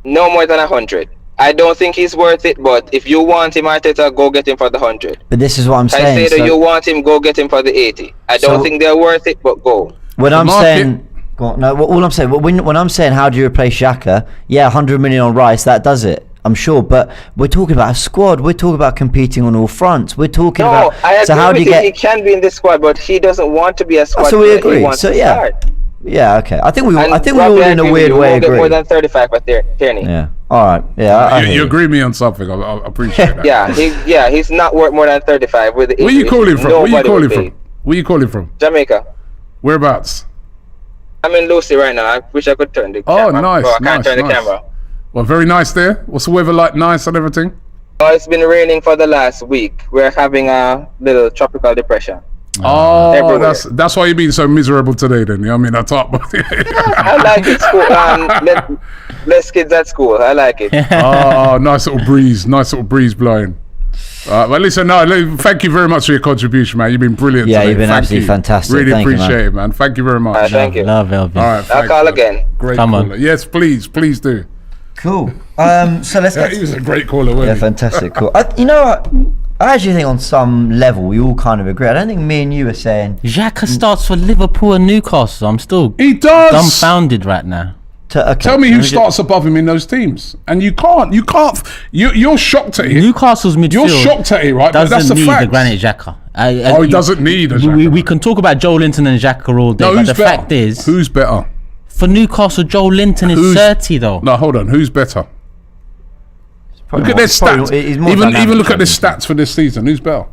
No more than 100. I don't think he's worth it, but if you want him, Arteta, go get him for the 100. But this is what I'm I saying. say that so you want him, go get him for the 80. I don't So- think they're worth it, but go. when I'm market- saying, go on, no, all I'm saying, when I'm saying, how do you replace Xhaka? Yeah, 100 million on Rice, that does it. I'm sure, but we're talking about a squad. We're talking about competing on all fronts. We're talking No, about. I agree So how do with you you. He get? can be in this squad, but he doesn't want to be a squad So we player. agree. He wants So to yeah, start. yeah, okay. I think we And all Robbie, I in a agree with weird you. way Won't get more agree. than 35 for Tierney. Yeah. All right. Yeah. I hear You agree with me on something. I appreciate that. Yeah, he's not worth more than 35 with the Where you injuries. calling from? Where you Nobody calling will from? pay. Where you calling from? Jamaica. Whereabouts? I'm in Lucy right now. I wish I could turn the Oh, camera. nice, Oh, I can't nice, turn the nice. camera. Well, very nice there. What's the weather like? Nice and everything. Oh, it's been raining for the last week. We're having a little tropical depression. Oh, Everywhere. that's why you're being so miserable today. Then, I mean, I talk about it. I like it. School. Less kids at school. I like it. Oh, nice little breeze blowing. Well, listen, thank you very much for your contribution, man. You've been brilliant. Yeah, today. you've been Thank absolutely you. fantastic. Really Thank you, man. appreciate it, man. Thank you very much. All right, thank you. Love Elvin. All right, I'll thanks, call man. again. Great Come on. caller. Yes, please do. Cool. So let's Yeah, get. he was a great caller, wasn't Yeah, he? fantastic. Cool. You know what? I actually think on some level we all kind of agree. I don't think me and you are saying Xhaka starts for Liverpool and Newcastle. I'm still He does. dumbfounded right now. okay, Tell me let who just- starts above him in those teams, and you can't. You're shocked at it. Newcastle's midfield. You're shocked at it, right? But Doesn't that's the need fact. the Granit Xhaka. Oh, he doesn't need a Xhaka. We can talk about Joe Linton and Xhaka all day, No, but who's the better? fact is, Who's better? for Newcastle, Joe Linton is Who's- 30 though. No, hold on. Who's better? probably Look at more- their probably- stats. he's more Even dynamic look at than the stats for this season. Who's better?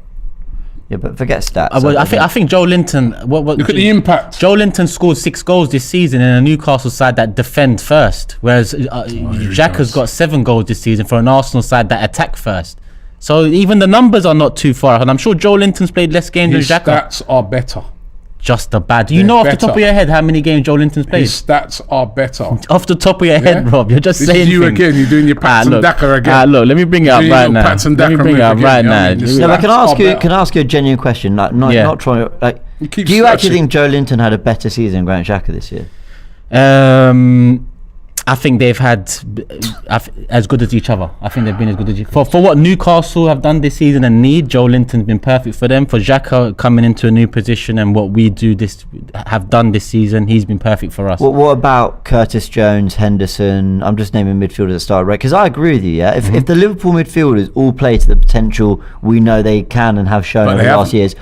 Yeah, but forget stats. I think Joe Linton. What Look at the impact. Joe Linton scored 6 goals this season in a Newcastle side that defend first, whereas Xhaka's got 7 goals this season for an Arsenal side that attack first. So even the numbers are not too far, and I'm sure Joe Linton's played less games His than Xhaka. stats are better. Just a bad. Do you They're know off the top better. of your head how many games Joe Linton's played? His stats are better. Off the top of your head, Yeah? Rob, you're just This saying is you things. again. You're doing your Pats and look, Daka again. look, let me bring it up Doing right your now. Pats and Let me Daka bring it move up again, right you know what I now. mean? Just No, but stats can I are ask you a genuine question? Like, Yeah. not trying. Like, You do keep you actually searching. think Joe Linton had a better season than Granit Xhaka this year? I think they've had as good as each other. I think they've been as good as for what Newcastle have done this season and need. Joe Linton's been perfect for them. For Xhaka coming into a new position and what we have done this season, he's been perfect for us. What about Curtis Jones, Henderson? I'm just naming midfielders that started, right? Because I agree with you. Yeah, if the Liverpool midfielders all play to the potential we know they can and have shown But over they the last haven't. years,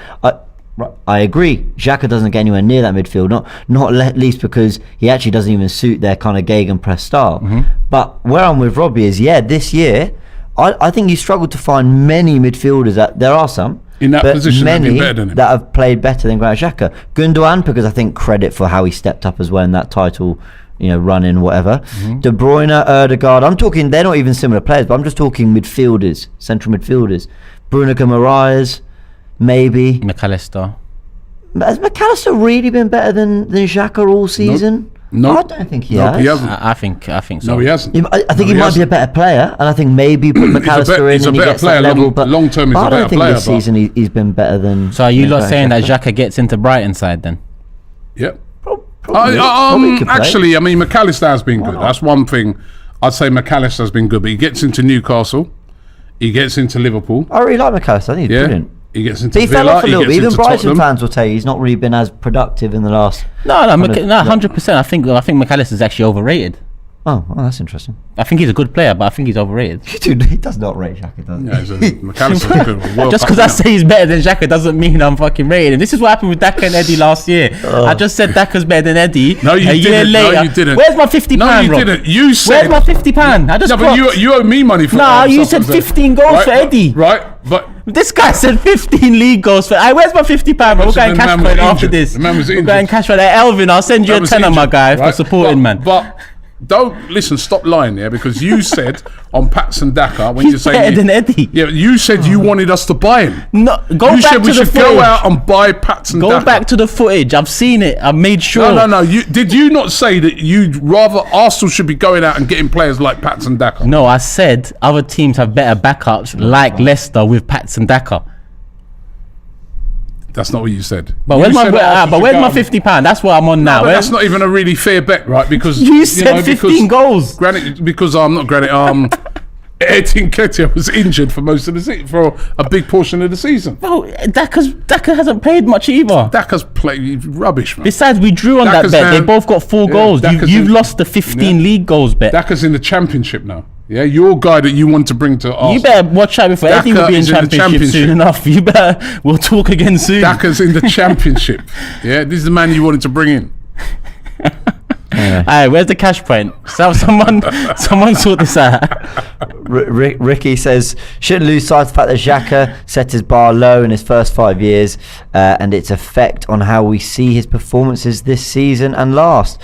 I agree. Xhaka doesn't get anywhere near that midfield, not least because he actually doesn't even suit their kind of gegenpress style. But where I'm with Robbie is, this year, I think he struggled to find many midfielders. There are some In that but position that have been many better than him. that have played better than Granit Xhaka. Gundogan, because I think credit for how he stepped up as well in that title, run-in, whatever. De Bruyne, Ødegaard. I'm talking, they're not even similar players, but I'm just talking midfielders, central midfielders. Bruno Guimaraes, maybe. McAllister. Has McAllister really been better than Xhaka all season? Nope. I don't think he Nope, has. he hasn't. I think so. No, he hasn't. I think he might be a better player, and I think maybe put McAllister he's a in and he better gets player, that level. long- But long term he's I a don't better think player, this but- season he's been better than. So are you lot Granit saying that Xhaka. Xhaka gets into Brighton side then? Yep. Probably could play. Actually, I mean, McAllister has been good. That's one thing. I'd say McAllister has been good, but he gets into Newcastle, he gets into Liverpool, I really like McAllister. I think he's yeah, brilliant. he gets into But he Villa, fell off a he little gets bit. Even into Brighton Tottenham. fans will tell you he's not really been as productive in the last. No, 100%. I think McAllister's actually overrated. Oh, well, that's interesting. I think he's a good player, but I think he's overrated. Dude, he does not rate Xhaka, does he? Yeah, McAllister's good. World Just Cup because I winner. say he's better than Xhaka doesn't mean I'm fucking rating him. This is what happened with Daka and Eddie last year. I just said Daka's better than Eddie. No, you a didn't. year later, No, you didn't. Where's my £50? No, you Rob? didn't. You said. Where's my £50? I just No, but you owe me money for. No, you stuff said I 15 goals Right, for Eddie. Right, but. This guy said 15 league goals for. Where's my £50? We're So going the cash man for was it after injured. this. The man was We're injured. going cash for that. Elvin, I'll send you That a was tenner, my injured, guy, for right? supporting, man. But don't listen. Stop lying, yeah, because you said on Patson Daka when He's you're saying better than Eddie. Yeah, you said you wanted us to buy him. No, go You back said to we the should footage. go out and buy Patson Go Daka. back to the footage. I've seen it. I've made sure. No. Did you not say that you'd rather Arsenal should be going out and getting players like Patson Daka? No, I said other teams have better backups, like Leicester with Patson Daka. That's not what you said. But You where's my said Arsenal where's should my go £50? That's what I'm on now. But Where's- that's not even a really fair bet, right? Because You said 15 goals. Granted, because I'm not granted. Eddie Nketiah was injured for most of the season, for a big portion of the season. Bro, Daka hasn't played much either. Daka's played rubbish, man. Besides, we drew on Daka's that bet. now- They both got 4 goals. Daka's You've in- lost the 15 Yeah. league goals bet. Daka's in the championship now. Yeah, your guy that you want to bring to Arsenal. You better watch out before Eddie will Daka be in is in the championship soon enough. You better. We'll talk again soon. Daka's in the championship. Yeah, this is the man you wanted to bring in. Alright, where's the cash point? Someone sort this out. Ricky says, shouldn't lose sight of the fact that Xhaka set his bar low in his first 5 years and its effect on how we see his performances this season and last.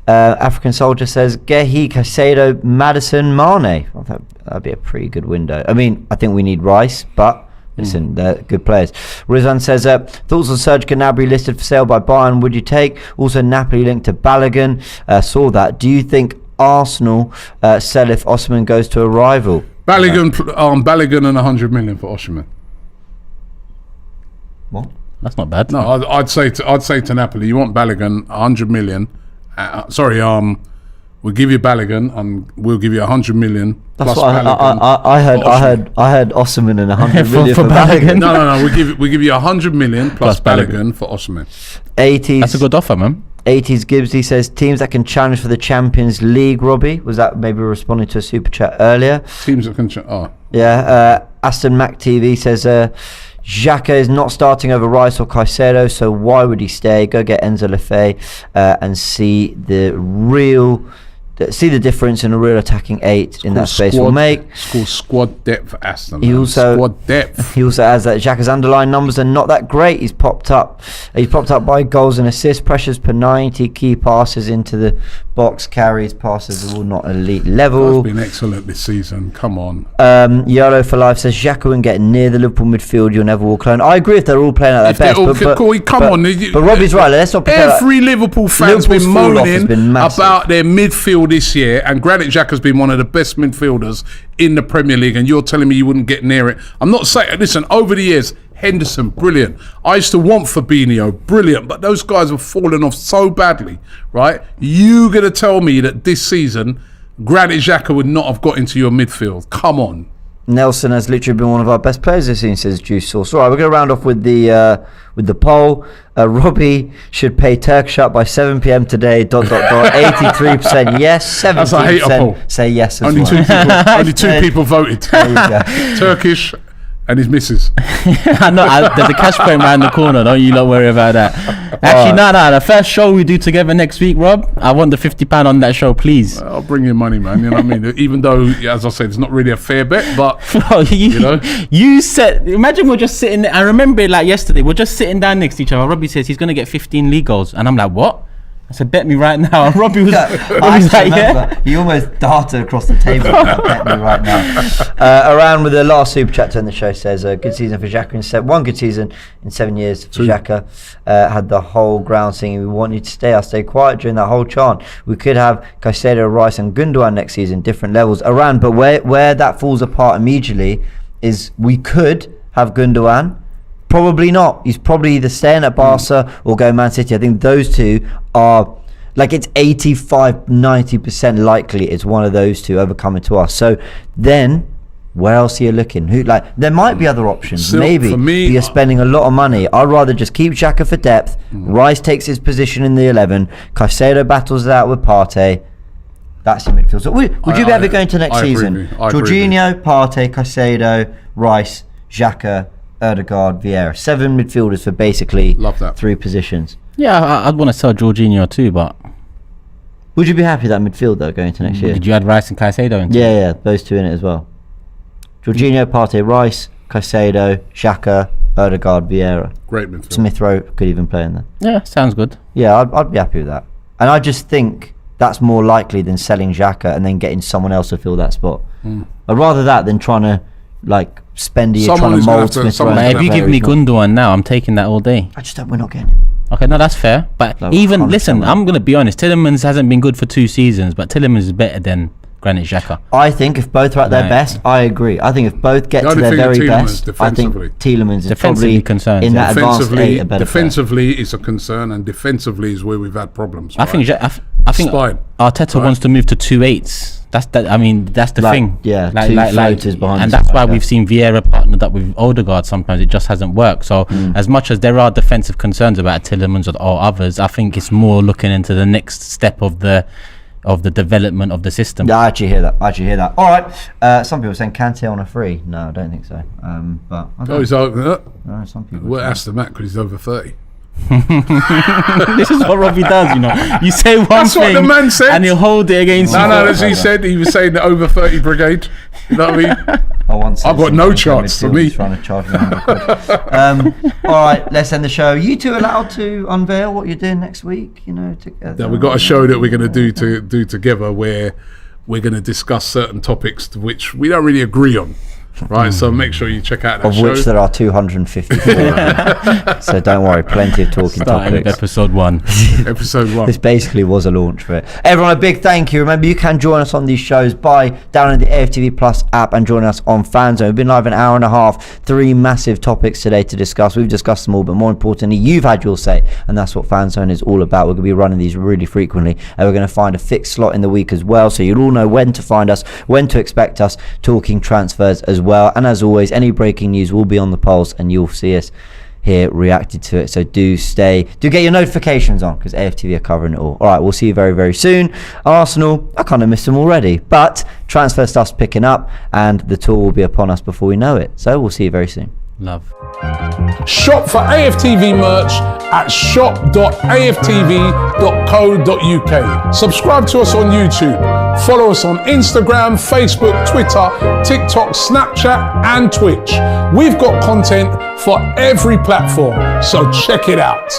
African Soldier says, Gehi, Caicedo, Maddison, Mane. Well, that'd be a pretty good window. I mean, I think we need Rice, but listen, they're good players. Rizwan says, thoughts on Serge Gnabry listed for sale by Bayern, would you take? Also, Napoli linked to Balogun. Saw that. Do you think Arsenal sell if Osimhen goes to a rival? Balogun and 100 million for Osimhen. What? That's not bad. No, I'd say to Napoli, you want Balogun, 100 million. We'll give you Balogun and we'll give you 100 million. That's plus what I heard Osimhen and 100 million for Balogun. No. We give you 100 million plus Balogun for Osimhen. 80s. That's a good offer, man. 80s Gibbsy says teams that can challenge for the Champions League. Robbie, was that maybe responding to a super chat earlier? Teams that can Aston Mac TV says Xhaka is not starting over Rice or Caicedo, so why would he stay? Go get Enzo Lefebvre and see the difference in a real attacking 8 in that space will make. It's called squad depth for Aston. He also squad depth. He also adds that Xhaka's underlying numbers are not that great. He's popped up by goals and assists, pressures per 90, key passes into the box, carries, passes are all not elite level. He's been excellent this season. Come on. Yellow for Life says Xhaka wouldn't get near the Liverpool midfield. You'll never walk alone. I agree if they're all playing at their best. But Robbie's right. Let's not pretend every Liverpool fan's been moaning been about their midfield this year, and Granit Xhaka's been one of the best midfielders in the Premier League, and you're telling me you wouldn't get near it. I'm not saying, listen, over the years, Henderson, brilliant. I used to want Fabinho, brilliant, but those guys have fallen off so badly, right? You gonna tell me that this season Granit Xhaka would not have got into your midfield? Come on. Nelson has literally been one of our best players this season, says Juice Sauce. All right, we're going to round off with the poll. Robbie should pay Turkish up by 7 p.m. today. 83% yes, 17% say yes as well. Only two people voted. Turkish and his missus. I know. There's a cash point around the corner. Don't you not worry about that. Actually, no. The first show we do together next week, Rob, I want the £50 on that show, please. I'll bring you money, man. You know what I mean? Even though, as I said, it's not really a fair bet, but you said. Imagine we're just sitting. I remember it like yesterday. We're just sitting down next to each other. Robbie says he's going to get 15 league goals, and I'm like, what? I said, bet me right now. And Robbie was, He almost darted across the table. Bet me right now. Around with the last super chat to end the show says, good season for Xhaka. One good season in 7 years for Xhaka. Had the whole ground singing, we want you to stay. I'll stay quiet during that whole chant. We could have Caicedo, Rice and Gundogan next season, different levels. Around, but where that falls apart immediately is we could have Gundogan. Probably not. He's probably either staying at Barca or going Man City. I think those two are, like, it's 85-90% likely it's one of those two ever coming to us. So then where else are you looking? There might be other options. Still, maybe for me, you're spending a lot of money. I'd rather just keep Xhaka for depth. Rice takes his position in the 11. Caicedo battles it out with Partey. That's your midfield. So would you be happy going to next season? Jorginho, Partey, Caicedo, Rice, Xhaka, Ødegaard, Vieira. 7 midfielders for basically 3 positions. Yeah, I'd want to sell Jorginho too, but... Would you be happy with that midfield, though, going into next year? Did you add Rice and Caicedo into it? Yeah, those 2 in it as well. Jorginho, Partey, Rice, Caicedo, Xhaka, Ødegaard, Vieira. Great midfield. Smith Rowe could even play in there. Yeah, sounds good. Yeah, I'd be happy with that. And I just think that's more likely than selling Xhaka and then getting someone else to fill that spot. I'd rather that than trying to spend a year trying to mould Smith Rowe. If you give me Gundogan now, I'm taking that all day. We're not getting him. Okay, no, that's fair. But listen, I'm going to be honest. Tillemans hasn't been good for 2 seasons, but Tillemans is better than Granit Xhaka. I think if both are at their best, I agree. I think if both get to their very best, I think Tielemans is probably in that advanced 8 a better defensively is a concern, and defensively is where we've had problems. I think Arteta wants to move to 2 8s. That's the thing. Yeah, 2 floaters behind. And that's why we've seen Vieira partnered up with Ødegaard. Sometimes it just hasn't worked. So as much as there are defensive concerns about Tielemans or others, I think it's more looking into the next step of the development of the system. Yeah, I actually hear that. All right. Some people are saying Kante on a free. No, I don't think so. But he's over. No, some people. We'll ask the Matt because he's over 30. This is what Robbie does, You say one That's thing, what the man said, and he'll hold it against you. No, that's what he said. He was saying the over 30 brigade. You know what I mean? I've got no chance for me. Trying to charge me all right, let's end the show. You two allowed to unveil what you're doing next week? Together. Yeah, we've got a show that we're going to do together where we're going to discuss certain topics which we don't really agree on. Right, so make sure you check out that show. Of which there are 254. So don't worry, plenty of talking topics. With episode 1. Episode 1. This basically was a launch for it. Everyone, a big thank you. Remember, you can join us on these shows by downloading the AFTV Plus app and joining us on Fanzone. We've been live an hour and a half, 3 massive topics today to discuss. We've discussed them all, but more importantly, you've had your say, and that's what Fanzone is all about. We're going to be running these really frequently, and we're going to find a fixed slot in the week as well, so you'll all know when to find us, when to expect us talking transfers as well. And as always, any breaking news will be on the pulse, and you'll see us here reacted to it. So do get your notifications on, because AFTV are covering it all. All right, we'll see you very, very soon. Arsenal, I kind of missed them already, but transfer stuff's picking up, and the tour will be upon us before we know it. So we'll see you very soon. Love. Shop for AFTV merch at shop.aftv.co.uk. Subscribe to us on YouTube. Follow us on Instagram, Facebook, Twitter, TikTok, Snapchat, and Twitch. We've got content for every platform, so check it out.